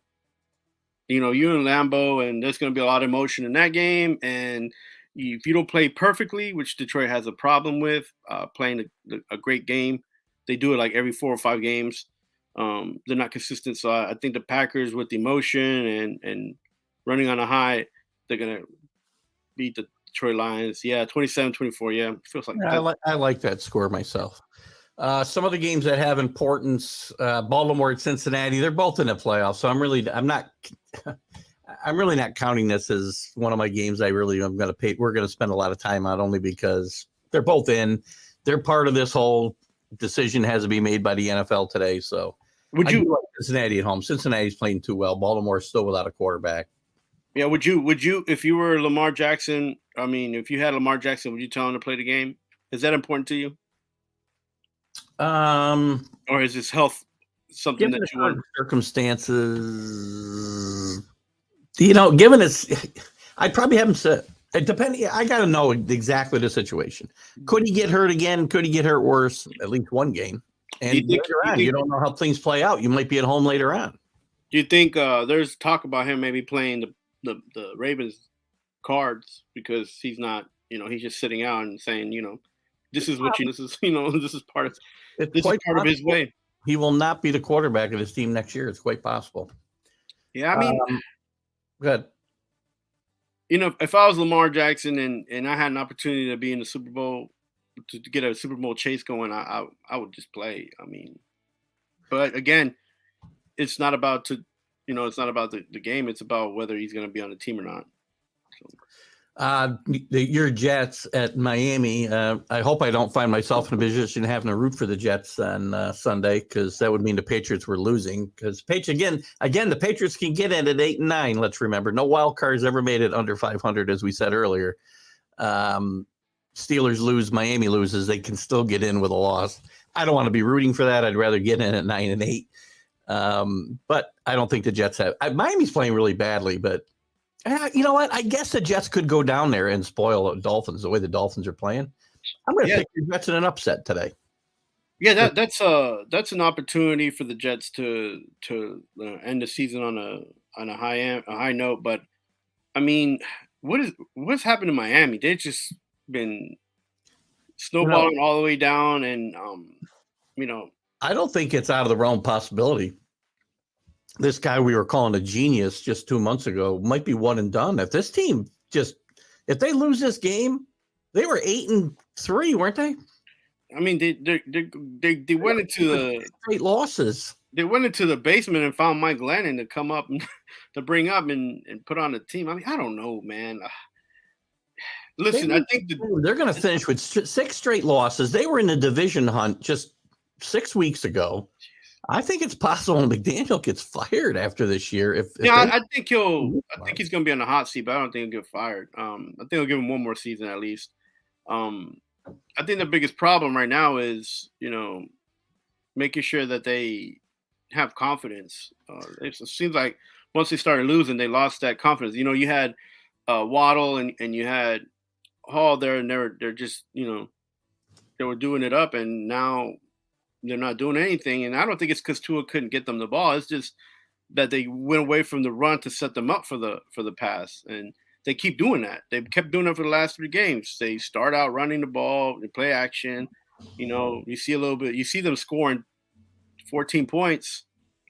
Speaker 3: you're in Lambeau, and there's going to be a lot of emotion in that game. And if you don't play perfectly, which Detroit has a problem with, playing a great game, they do it like every 4 or 5 games. They're not consistent. So I think the Packers, with the emotion and running on a high, they're going to beat the Detroit Lions. Yeah, 27-24. Yeah, feels like
Speaker 2: I like that score myself. Some of the games that have importance, Baltimore at Cincinnati, they're both in the playoffs. So I'm really not counting this as one of my games. I'm going to pay. We're going to spend a lot of time on only because they're both in. They're part of this whole decision has to be made by the NFL today. So
Speaker 3: would you
Speaker 2: like Cincinnati at home? Cincinnati's playing too well. Baltimore's still without a quarterback.
Speaker 3: Yeah. Would you, if you were Lamar Jackson, if you had Lamar Jackson, would you tell him to play the game? Is that important to you? Or is his health something that you want?
Speaker 2: Circumstances, given I'd probably have him sit. Depending, I got to know exactly the situation. Could he get hurt again? Could he get hurt worse? At least one game. And you don't know how things play out. You might be at home later on.
Speaker 3: Do you think there's talk about him maybe playing the Ravens cards because he's not, he's just sitting out and saying, this is what this is part of his way.
Speaker 2: He will not be the quarterback of his team next year. It's quite possible.
Speaker 3: Yeah,
Speaker 2: good.
Speaker 3: If I was Lamar Jackson and I had an opportunity to be in the Super Bowl, to get a Super Bowl chase going, I would just play. But again, it's not about it's not about the game. It's about whether he's going to be on the team or not. So.
Speaker 2: Your Jets at Miami. I hope I don't find myself in a position having to root for the Jets on Sunday, because that would mean the Patriots were losing. Because again, the Patriots can get in at 8-9. Let's remember, no wild cards ever made it under 500, as we said earlier. Steelers lose, Miami loses, they can still get in with a loss. I don't want to be rooting for that. I'd rather get in at 9-8. But I don't think the Jets have. Miami's playing really badly, but. You know what? I guess the Jets could go down there and spoil the Dolphins the way the Dolphins are playing. I'm going to pick the Jets in an upset today.
Speaker 3: Yeah, that's an opportunity for the Jets to end the season on a high note. But what's happened to Miami? They've just been snowballing all the way down, and
Speaker 2: I don't think it's out of the realm of possibility. This guy we were calling a genius just 2 months ago might be one and done. If this team if they lose this game, they were 8-3, weren't they?
Speaker 3: They went into the
Speaker 2: straight losses.
Speaker 3: They went into the basement and found Mike Glennon to come up and to bring up and put on the team. I don't know, man. Listen, I think
Speaker 2: they're going to finish with 6 straight losses. They were in the division hunt just 6 weeks ago. I think it's possible McDaniel gets fired after this year.
Speaker 3: I think he's going to be on the hot seat, but I don't think he'll get fired. I think he'll give him one more season at least. I think the biggest problem right now is, making sure that they have confidence. It seems like once they started losing, they lost that confidence. You had Waddle and you had Hall there, and they're just, they were doing it up, and now they're not doing anything. And I don't think it's because Tua couldn't get them the ball. It's just that they went away from the run to set them up for the pass. And they keep doing that. They've kept doing it for the last 3 games. They start out running the ball, they play action. You see a little bit, you see them scoring 14 points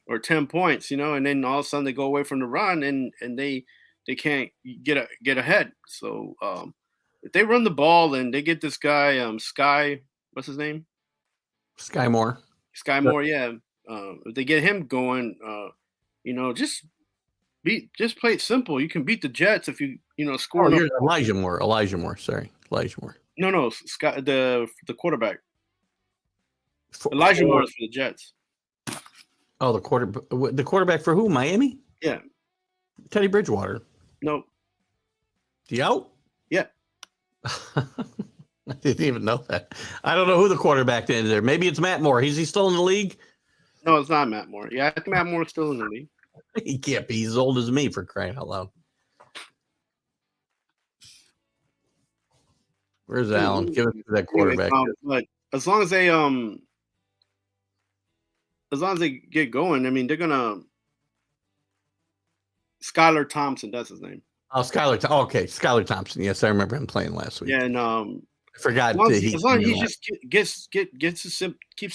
Speaker 3: or 10 points, and then all of a sudden they go away from the run and they can't get ahead. So if they run the ball and they get this guy, Sky, what's his name?
Speaker 2: Sky Moore,
Speaker 3: yeah. If they get him going, just play it simple. You can beat the Jets if you score.
Speaker 2: Elijah Moore. Sorry, Elijah Moore.
Speaker 3: No, Scott, the quarterback. Elijah Moore is for the Jets.
Speaker 2: Oh, the quarterback for who? Miami?
Speaker 3: Yeah.
Speaker 2: Teddy Bridgewater.
Speaker 3: Nope.
Speaker 2: You out?
Speaker 3: Yeah.
Speaker 2: I didn't even know that. I don't know who the quarterback is there. Maybe it's Matt Moore. Is he still in the league?
Speaker 3: No, it's not Matt Moore. Yeah, I think Matt Moore is still in the league.
Speaker 2: He can't be. He's as old as me, for crying out loud. Where's Allen? Give it to that quarterback.
Speaker 3: But as long as they get going, they're gonna. Skylar Thompson, that's his name.
Speaker 2: Oh, Skylar. Okay, Skylar Thompson. Yes, I remember him playing last week.
Speaker 3: Yeah, and
Speaker 2: I forgot.
Speaker 3: As long as he just keeps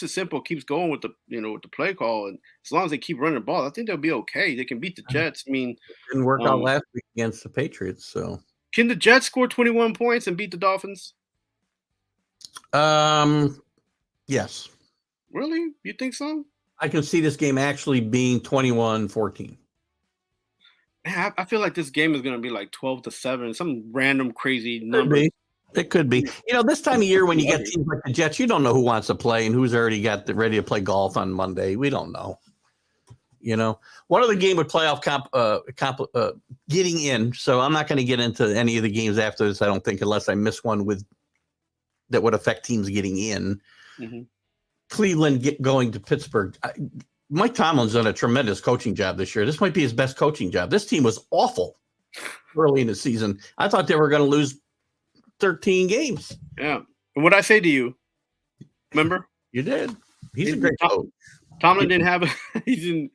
Speaker 3: it simple, keeps going with the with the play call, and as long as they keep running the ball, I think they'll be okay. They can beat the Jets.
Speaker 2: It didn't work out last week against the Patriots. So
Speaker 3: can the Jets score 21 points and beat the Dolphins?
Speaker 2: Yes.
Speaker 3: Really? You think so?
Speaker 2: I can see this game actually being 21-14.
Speaker 3: Man, I feel like this game is going to be like 12-7, some random crazy
Speaker 2: Could
Speaker 3: number.
Speaker 2: be. It could be. This time of year when you get teams like the Jets, you don't know who wants to play and who's already got ready to play golf on Monday. We don't know. One of the game with playoff getting in. So I'm not going to get into any of the games after this, I don't think, unless I miss one that would affect teams getting in.
Speaker 3: Mm-hmm.
Speaker 2: Cleveland going to Pittsburgh. Mike Tomlin's done a tremendous coaching job this year. This might be his best coaching job. This team was awful early in the season. I thought they were going to lose 13 games.
Speaker 3: Yeah. And what I say to you, remember?
Speaker 2: You did. He's a great coach.
Speaker 3: Tomlin didn't have he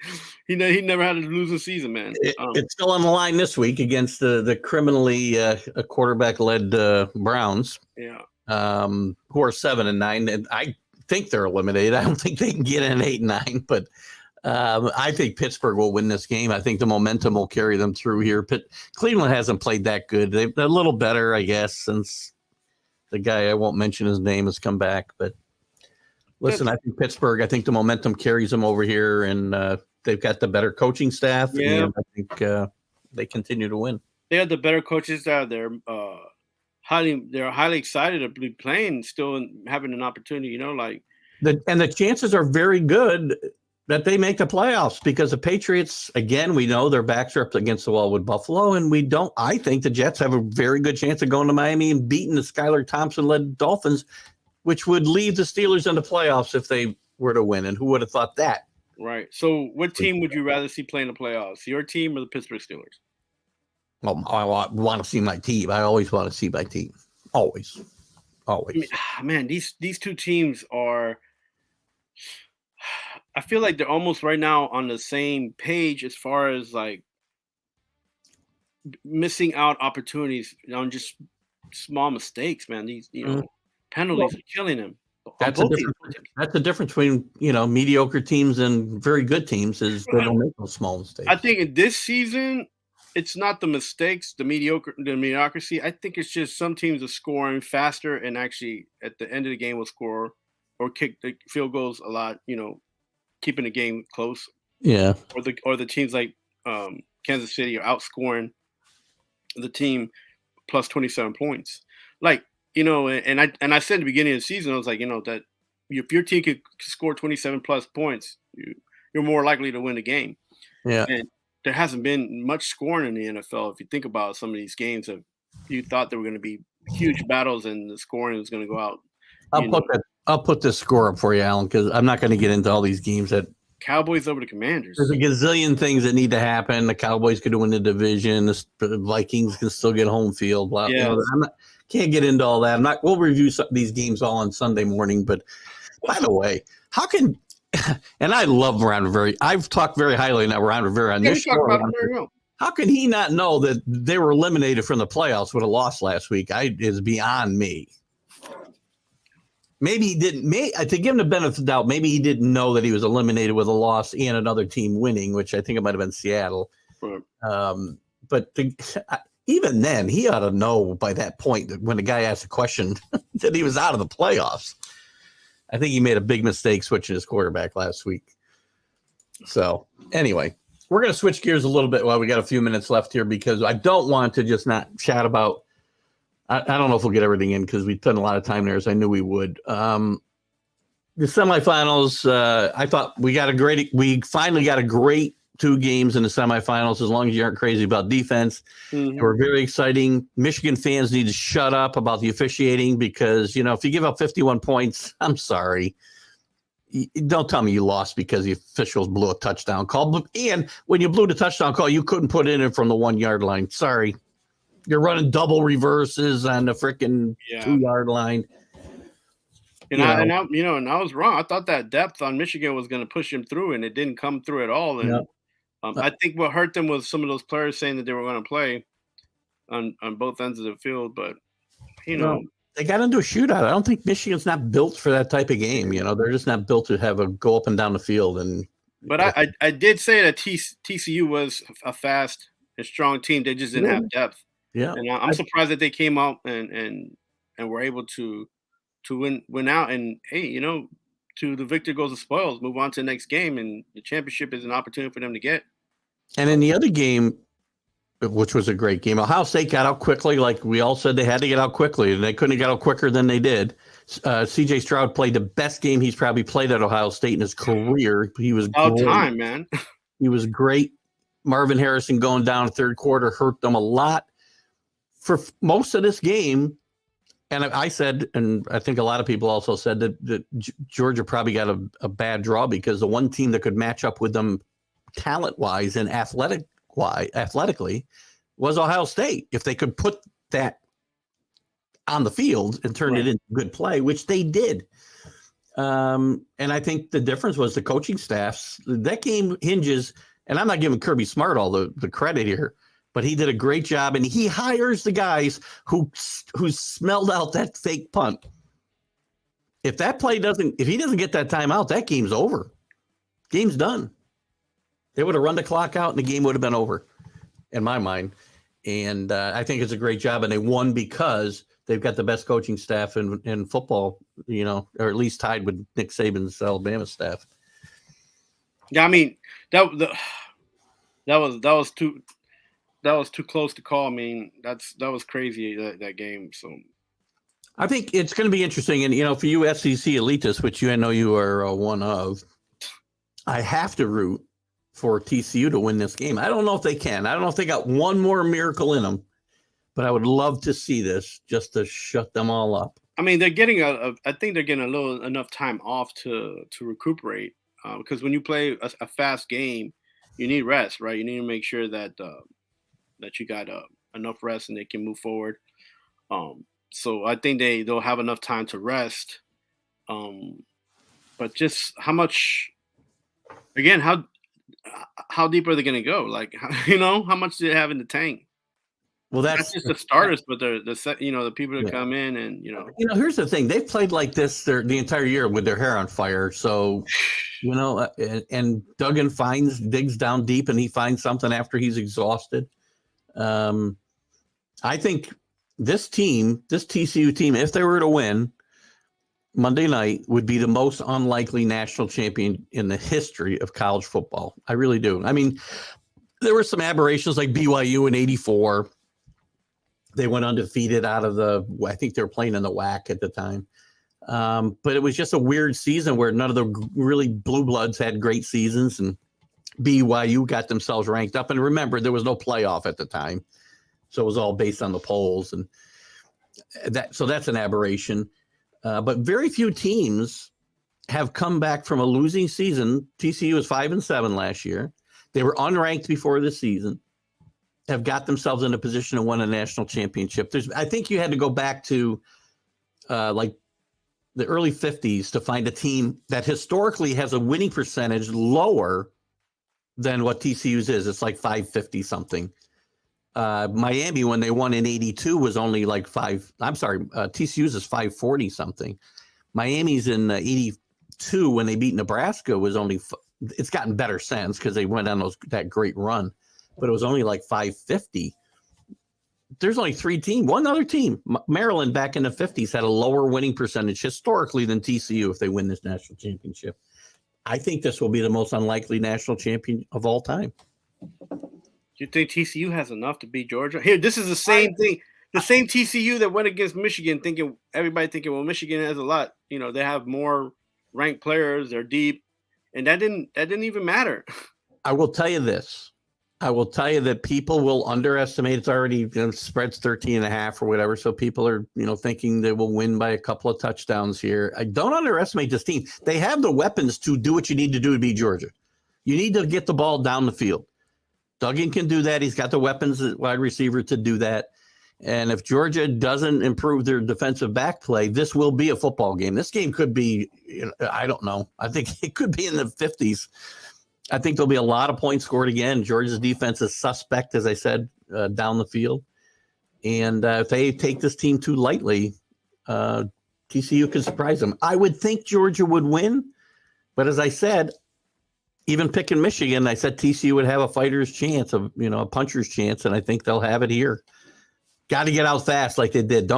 Speaker 3: never had a losing season, man.
Speaker 2: It's still on the line this week against the criminally quarterback-led Browns.
Speaker 3: Yeah.
Speaker 2: Who are 7-9, and I think they're eliminated. I don't think they can get in 8-9, but I think Pittsburgh will win this game. I think the momentum will carry them through here. Cleveland hasn't played that good. They're a little better, I guess, since the guy, I won't mention his name, has come back. But listen, I think Pittsburgh, I think the momentum carries them over here, and they've got the better coaching staff.
Speaker 3: Yeah.
Speaker 2: And I think they continue to win.
Speaker 3: They have the better coaches out there. They're highly excited to be playing still and having an opportunity,
Speaker 2: and the chances are very good that they make the playoffs because the Patriots, again, we know their backs are up against the wall with Buffalo, and I think the Jets have a very good chance of going to Miami and beating the Skylar Thompson-led Dolphins, which would leave the Steelers in the playoffs if they were to win. And who would have thought that?
Speaker 3: Right. So what team would you rather see play in the playoffs, your team or the Pittsburgh Steelers?
Speaker 2: Well, I want to see my team. I always want to see my team. Always.
Speaker 3: Man, these two teams are – I feel like they're almost right now on the same page as far as, like, missing out opportunities on just small mistakes, man. These, penalties are killing them.
Speaker 2: That's the difference between, mediocre teams and very good teams is they don't make those small mistakes.
Speaker 3: I think in this season – it's not the mistakes, the mediocrity. I think it's just some teams are scoring faster and actually at the end of the game will score or kick the field goals a lot, keeping the game close.
Speaker 2: Yeah.
Speaker 3: Or the teams like Kansas City are outscoring the team plus 27 points. Like, and I said at the beginning of the season, I was like, that if your team could score 27 plus points, you're more likely to win the game.
Speaker 2: Yeah.
Speaker 3: And there hasn't been much scoring in the NFL. If you think about some of these games, you thought there were going to be huge battles and the scoring was going to go out.
Speaker 2: I'll put this score up for you, Alan, because I'm not going to get into all these games that
Speaker 3: Cowboys over the Commanders.
Speaker 2: There's a gazillion things that need to happen. The Cowboys could win the division. The Vikings can still get home field. Blah.
Speaker 3: Yeah.
Speaker 2: Can't get into all that. We'll review these games all on Sunday morning. But by the way, how can and I love Ron Rivera. I've talked very highly about Ron Rivera on this show. How can he not know that they were eliminated from the playoffs with a loss last week? Is beyond me. Maybe he didn't. To give him the benefit of the doubt, maybe he didn't know that he was eliminated with a loss and another team winning, which I think it might have been Seattle.
Speaker 3: Right.
Speaker 2: But even then, he ought to know by that point that when the guy asked a question that he was out of the playoffs. I think he made a big mistake switching his quarterback last week. So anyway, we're going to switch gears a little bit while we got a few minutes left here because I don't want to just not chat about I don't know if we'll get everything in because we spent a lot of time there as I knew we would. The semifinals, I thought we finally got a great 2 games in the semifinals as long as you aren't crazy about defense.
Speaker 3: Mm-hmm.
Speaker 2: They were very exciting. Michigan fans need to shut up about the officiating because, if you give up 51 points, I'm sorry. Don't tell me you lost because the officials blew a touchdown call. And when you blew the touchdown call, you couldn't put it in from the 1-yard line. Sorry. You're running double reverses on the freaking 2-yard line.
Speaker 3: And I was wrong. I thought that depth on Michigan was going to push him through, and it didn't come through at all. And I think what hurt them was some of those players saying that they were going to play on both ends of the field. But
Speaker 2: they got into a shootout. I don't think Michigan's not built for that type of game. They're just not built to go up and down the field.
Speaker 3: But I did say that TCU was a fast and strong team. They just didn't have depth.
Speaker 2: Yeah,
Speaker 3: and I'm surprised that they came out and were able to win out. And hey, to the victor goes the spoils, move on to the next game, and the championship is an opportunity for them to get.
Speaker 2: And in the other game, which was a great game, Ohio State got out quickly. Like we all said, they had to get out quickly, and they couldn't get out quicker than they did. C.J. Stroud played the best game he's probably played at Ohio State in his career. He was
Speaker 3: all time, man.
Speaker 2: He was great. Marvin Harrison going down third quarter hurt them a lot for most of this game. And I said, and I think a lot of people also said that Georgia probably got a bad draw because the one team that could match up with them talent-wise and athletically was Ohio State. If they could put that on the field and turn it into good play, which they did. And I think the difference was the coaching staffs. That game hinges, and I'm not giving Kirby Smart all the credit here, but he did a great job, and he hires the guys who smelled out that fake punt. If he doesn't get that timeout, that game's over. Game's done. They would have run the clock out, and the game would have been over, in my mind. And I think it's a great job, and they won because they've got the best coaching staff in football, or at least tied with Nick Saban's Alabama staff.
Speaker 3: Yeah, I mean that was too close to call. I mean that was crazy that game. So
Speaker 2: I think it's going to be interesting, and for you SEC elitists, which I know you are one of, I have to root for TCU to win this game. I don't know if they can. I don't know if they got one more miracle in them, but I would love to see this just to shut them all up. I
Speaker 3: mean, they're getting I think they're getting enough time off to recuperate because when you play a fast game, you need rest, right? You need to make sure that that you got enough rest and they can move forward. So I think they'll have enough time to rest. But just how much? Again, how deep are they going to go? Like, how much do they have in the tank?
Speaker 2: Well,
Speaker 3: that's just the starters, but the people that come in and
Speaker 2: here's the thing: they've played like this the entire year with their hair on fire. So, and Duggan digs down deep, and he finds something after he's exhausted. I think this TCU team, if they were to win Monday night, would be the most unlikely national champion in the history of college football. I really do. I mean, there were some aberrations like BYU in '84. They went undefeated I think they were playing in the WAC at the time. But it was just a weird season where none of the really blue bloods had great seasons, and BYU got themselves ranked up. And remember, there was no playoff at the time. So it was all based on the polls. And so that's an aberration. But very few teams have come back from a losing season. TCU was 5-7 last year. They were unranked before the season, have got themselves in a position to win a national championship. I think you had to go back to like the early 50s to find a team that historically has a winning percentage lower than what TCU's is. It's like 550 something. Miami, when they won in '82, was only like TCU's is 540 something. Miami's in '82 when they beat Nebraska was only. It's gotten better since because they went on that great run, but it was only like 550. There's only one other team. Maryland back in the 50s had a lower winning percentage historically than TCU if they win this national championship. I think this will be the most unlikely national champion of all time.
Speaker 3: You think TCU has enough to beat Georgia? Here, this is the same thing. The same TCU that went against Michigan, everybody thinking, well, Michigan has a lot. They have more ranked players. They're deep, and that didn't even matter.
Speaker 2: I will tell you this. I will tell you that people will underestimate. It's already spreads 13.5 or whatever. So people are thinking they will win by a couple of touchdowns here. I don't underestimate this team. They have the weapons to do what you need to do to beat Georgia. You need to get the ball down the field. Duggan can do that. He's got the weapons at wide receiver to do that. And if Georgia doesn't improve their defensive back play, this will be a football game. This game could be, I don't know. I think it could be in the 50s. I think there'll be a lot of points scored again. Georgia's defense is suspect, as I said, down the field. And if they take this team too lightly, TCU could surprise them. I would think Georgia would win. But as I said, even picking Michigan, I said TCU would have a fighter's chance, a puncher's chance, and I think they'll have it here. Got to get out fast like they did.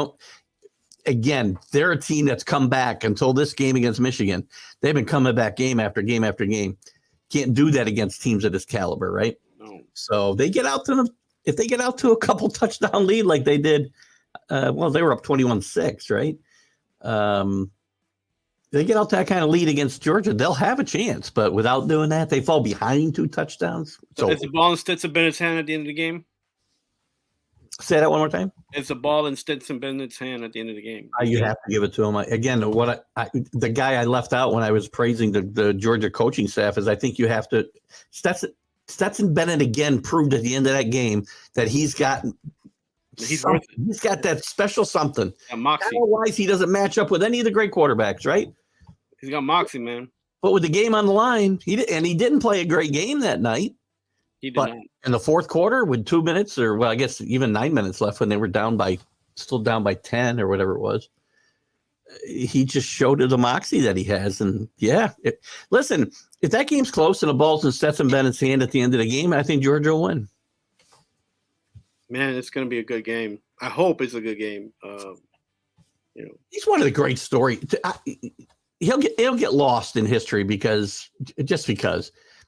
Speaker 2: again, they're a team that's come back until this game against Michigan. They've been coming back game after game after game. Can't do that against teams of this caliber, right?
Speaker 3: No.
Speaker 2: So they get out to them. If they get out to a couple touchdown lead like they did, they were up 21-6, right? They get out that kind of lead against Georgia, they'll have a chance. But without doing that, they fall behind 2 touchdowns.
Speaker 3: So is the ball in Stetson Bennett's hand at the end of the game?
Speaker 2: Say that one more time.
Speaker 3: It's the ball in Stetson Bennett's hand at the end of the game.
Speaker 2: You have to give it to him. The guy I left out when I was praising the Georgia coaching staff is I think you have to. Stetson Bennett again proved at the end of that game that he's got that special something.
Speaker 3: Moxie.
Speaker 2: Otherwise, he doesn't match up with any of the great quarterbacks, right?
Speaker 3: He's got moxie, man.
Speaker 2: But with the game on the line, he didn't play a great game that night.
Speaker 3: He did
Speaker 2: But
Speaker 3: not.
Speaker 2: in the fourth quarter, with 2 minutes, or I guess even 9 minutes left, when they were still down by 10 or whatever it was, he just showed the moxie that he has. And listen, if that game's close and the ball's in Stetson Bennett's hand at the end of the game, I think Georgia will win.
Speaker 3: Man, it's going to be a good game. I hope it's a good game.
Speaker 2: He's one of the great stories. He'll get lost in history because.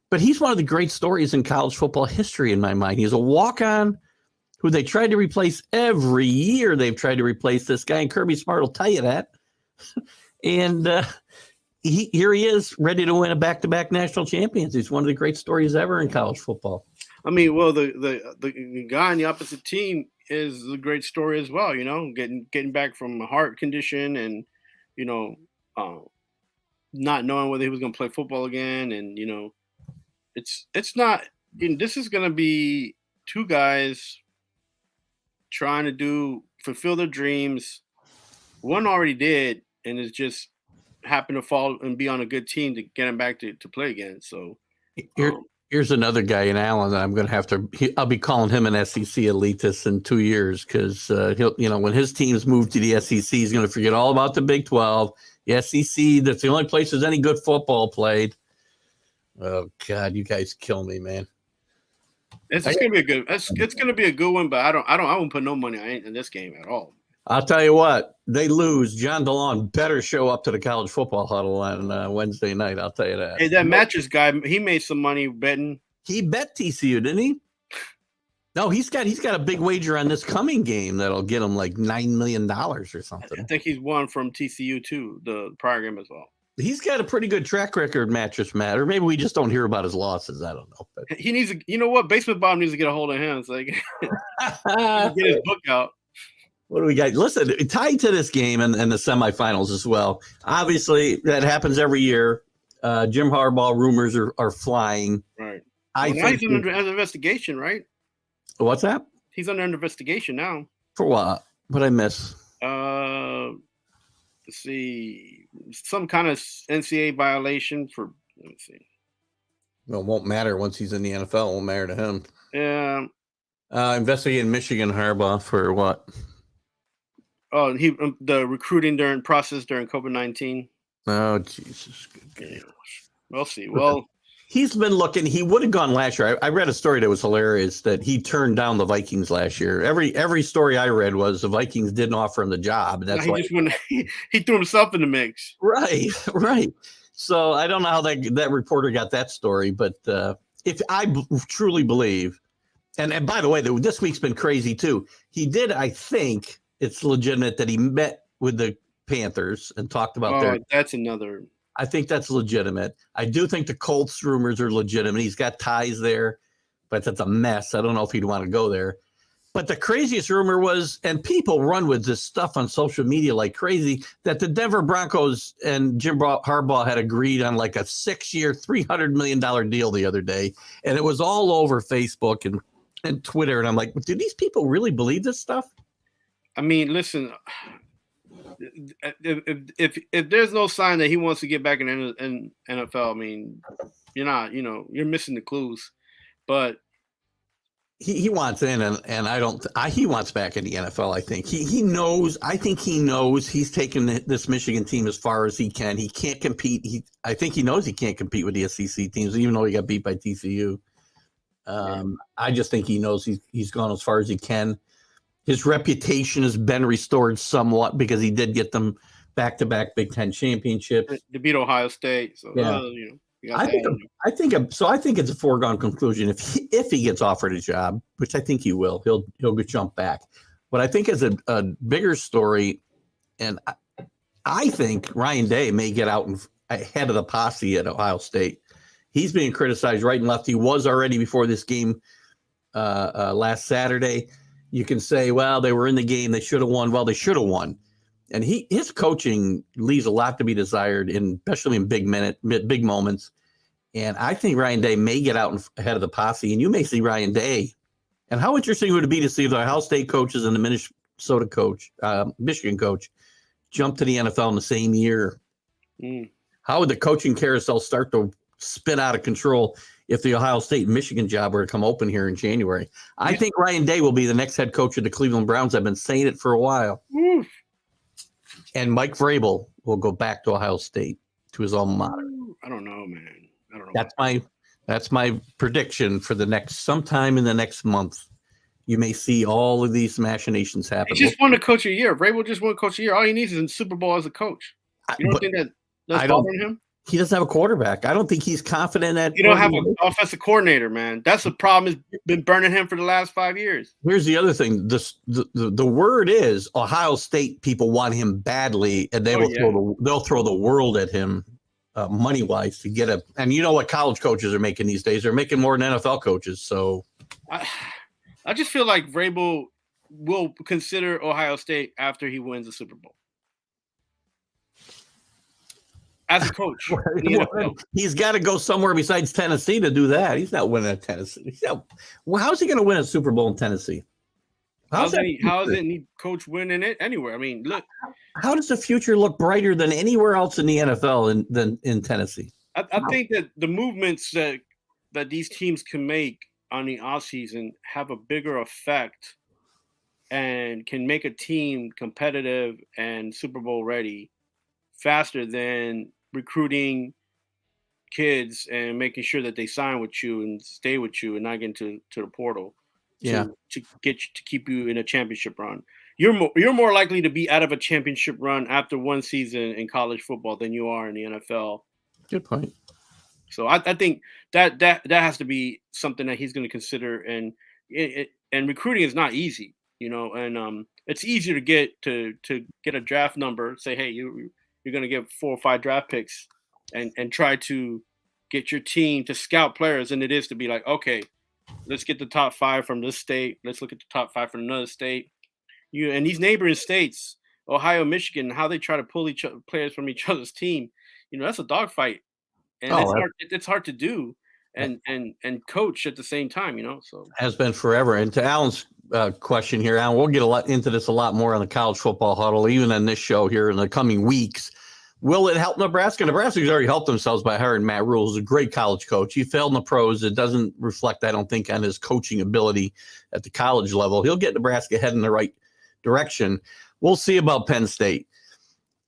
Speaker 2: But he's one of the great stories in college football history in my mind. He's a walk-on who they tried to replace every year. They've tried to replace this guy, and Kirby Smart will tell you that. And here he is, ready to win a back-to-back national champions. He's one of the great stories ever in college football.
Speaker 3: I mean, well, the guy on the opposite team is a great story as well. Getting back from a heart condition and not knowing whether he was going to play football again, and it's not. This is going to be 2 guys trying to fulfill their dreams. One already did, and is just happened to fall and be on a good team to get him back to play again. So
Speaker 2: here's another guy in Allen that I'm going to have to. I'll be calling him an SEC elitist in 2 years because he'll when his teams move to the SEC, he's going to forget all about the Big 12. The SEC, that's the only place there's any good football played. Oh God, you guys kill me, man.
Speaker 3: It's going to be a good. It's going to be a good one, but I won't put no money in this game at all.
Speaker 2: I'll tell you what, they lose. John DeLong better show up to the college football huddle on Wednesday night. I'll tell you that.
Speaker 3: Hey, that mattress guy, he made some money betting.
Speaker 2: He bet TCU, didn't he? No, he's got a big wager on this coming game that'll get him like $9 million or something.
Speaker 3: I think he's won from TCU too, the prior game as well.
Speaker 2: He's got a pretty good track record, Mattress Matt, or maybe we just don't hear about his losses. I don't know. But
Speaker 3: he needs to, you know what? Basement Bob needs to get a hold of him. It's like get his book out.
Speaker 2: What do we got? Listen, tied to this game and the semifinals as well. Obviously, that happens every year. Jim Harbaugh rumors are flying.
Speaker 3: Right.
Speaker 2: I
Speaker 3: now
Speaker 2: think
Speaker 3: he's under investigation, right?
Speaker 2: What's that?
Speaker 3: He's under investigation now.
Speaker 2: For what? What'd I miss?
Speaker 3: Let's see. Some kind of NCAA violation for. Let me see.
Speaker 2: Well, it won't matter once he's in the NFL. It won't matter to him.
Speaker 3: Yeah.
Speaker 2: Investigating Michigan Harbaugh for what?
Speaker 3: Oh, the recruiting process during COVID-19.
Speaker 2: Oh, Jesus.
Speaker 3: Yeah. We'll see. Well,
Speaker 2: he's been looking. He would have gone last year. I read a story that was hilarious that he turned down the Vikings last year. Every story I read was the Vikings didn't offer him the job. And that's
Speaker 3: he just went. He threw himself in the mix.
Speaker 2: Right. So I don't know how that reporter got that story, but if I truly believe, and by the way, this week's been crazy too. He did. I think it's legitimate that he met with the Panthers and talked about
Speaker 3: that's another.
Speaker 2: I think that's legitimate. I do think the Colts rumors are legitimate. He's got ties there, but that's a mess. I don't know if he'd want to go there. But the craziest rumor was, and people run with this stuff on social media like crazy, that the Denver Broncos and Jim Harbaugh had agreed on like a 6-year, $300 million deal the other day. And it was all over Facebook and Twitter. And I'm like, do these people really believe this stuff?
Speaker 3: I mean, listen, if there's no sign that he wants to get back in NFL, I mean, you're missing the clues. But
Speaker 2: he wants in, and he wants back in the NFL. I think he knows. I think he knows he's taken this Michigan team as far as he can. He can't compete. I think he knows he can't compete with the SEC teams, even though he got beat by TCU. I just think he knows he's gone as far as he can. His reputation has been restored somewhat because he did get them back-to-back Big Ten championships.
Speaker 3: To beat Ohio State. So,
Speaker 2: Yeah. I think it's a foregone conclusion if he gets offered a job, which I think he will. He'll jump back. But I think as a bigger story, and I think Ryan Day may get out ahead of the posse at Ohio State. He's being criticized right and left. He was already before this game last Saturday. You can say, well, they were in the game. They should have won. Well, they should have won. And his coaching leaves a lot to be desired, especially in big moments. And I think Ryan Day may get out ahead of the posse, and you may see Ryan Day. And how interesting would it be to see the Ohio State coaches and the Minnesota coach, Michigan coach, jump to the NFL in the same year? How would the coaching carousel start to spin out of control if the Ohio State Michigan job were to come open here in January? I think Ryan Day will be the next head coach of the Cleveland Browns. I've been saying it for a while. And Mike Vrabel will go back to Ohio State, to his alma mater.
Speaker 3: I don't know, man. I don't know.
Speaker 2: That's my prediction for sometime in the next month. You may see all of these machinations happen.
Speaker 3: He just won the coach of the year. Vrabel just won coach of the year. All he needs is a Super Bowl as a coach. You don't think that's bothering him?
Speaker 2: He doesn't have a quarterback. I don't think he's confident that.
Speaker 3: You don't have an offensive coordinator, man. That's the problem. Has been burning him for the last 5 years.
Speaker 2: Here's the other thing. The word is Ohio State people want him badly, and they'll throw the world at him, money wise, to get And you know what college coaches are making these days? They're making more than NFL coaches. So,
Speaker 3: I just feel like Vrabel will consider Ohio State after he wins the Super Bowl. As a coach,
Speaker 2: he's got to go somewhere besides Tennessee to do that. He's not winning at Tennessee. How's he going to win a Super Bowl in Tennessee?
Speaker 3: How's any coach winning it anywhere? I mean, look.
Speaker 2: How does the future look brighter than anywhere else in the NFL than in Tennessee?
Speaker 3: I think that the movements that these teams can make on the offseason have a bigger effect and can make a team competitive and Super Bowl ready faster than recruiting kids and making sure that they sign with you and stay with you and not get into the portal to keep you in a championship run. You're more likely to be out of a championship run after one season in college football than you are in the NFL.
Speaker 2: Good point.
Speaker 3: So I think that has to be something that he's going to consider, and recruiting is not easy, and it's easier to get a draft number, say, hey, you're going to get 4 or 5 draft picks and try to get your team to scout players than it is to be like, okay, let's get the top 5 from this state. Let's look at the top 5 from another state. And these neighboring states, Ohio, Michigan, how they try to pull players from each other's team, that's a dogfight. And it's hard to do and coach at the same time, so.
Speaker 2: Has been forever. And to Alan's question here, Alan, we'll get into this a lot more on the college football huddle, even on this show here in the coming weeks. Will it help Nebraska? Nebraska's already helped themselves by hiring Matt Rule, who's a great college coach. He failed in the pros. It doesn't reflect, I don't think, on his coaching ability at the college level. He'll get Nebraska heading in the right direction. We'll see about Penn State.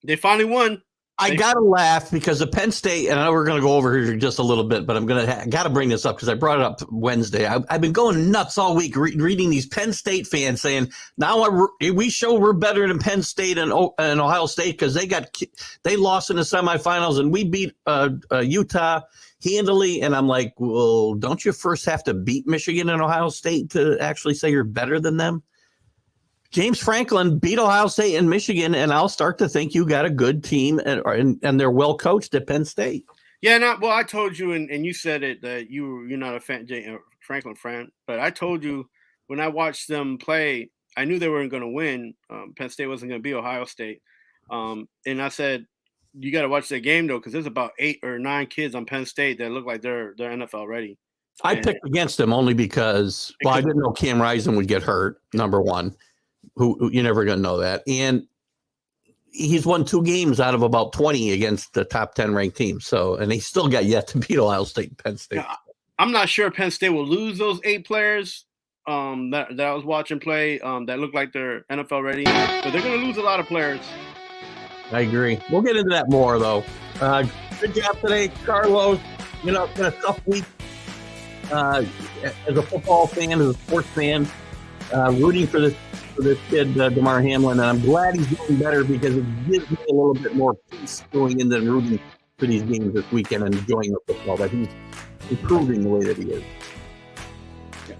Speaker 3: They finally won.
Speaker 2: I got to laugh because of Penn State, and I know we're going to go over here just a little bit, but I got to bring this up because I brought it up Wednesday. I've been going nuts all week reading these Penn State fans saying, now we show we're better than Penn State and Ohio State because they lost in the semifinals and we beat Utah handily. And I'm like, well, don't you first have to beat Michigan and Ohio State to actually say you're better than them? James Franklin beat Ohio State and Michigan, and I'll start to think you got a good team, and they're well coached at Penn State.
Speaker 3: Yeah, well, I told you, and you said it that you're not a Franklin fan, but I told you when I watched them play, I knew they weren't going to win. Penn State wasn't going to beat Ohio State, and I said you got to watch that game though, because there's about 8 or 9 kids on Penn State that look like they're NFL ready.
Speaker 2: I picked against them only because I didn't know Cam Rising would get hurt. Number one. Who you're never going to know that. And he's won 2 games out of about 20 against the top 10 ranked teams. So, and he still got yet to beat Ohio State and Penn State.
Speaker 3: Yeah, I'm not sure Penn State will lose those 8 players that I was watching play that look like they're NFL ready, but they're going to lose a lot of players.
Speaker 2: I agree. We'll get into that more though. Good job today, Carlos. It's been a tough week as a football fan, as a sports fan, rooting for the for this kid, Damar Hamlin, and I'm glad he's doing better because it gives me a little bit more peace going into and rooting for these games this weekend and enjoying the football, that he's improving the way that he is.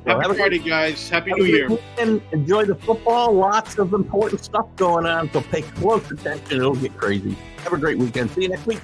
Speaker 3: Happy Friday, guys. Happy New Year.
Speaker 2: Weekend. Enjoy the football. Lots of important stuff going on, so pay close attention. It'll get crazy. Have a great weekend. See you next week.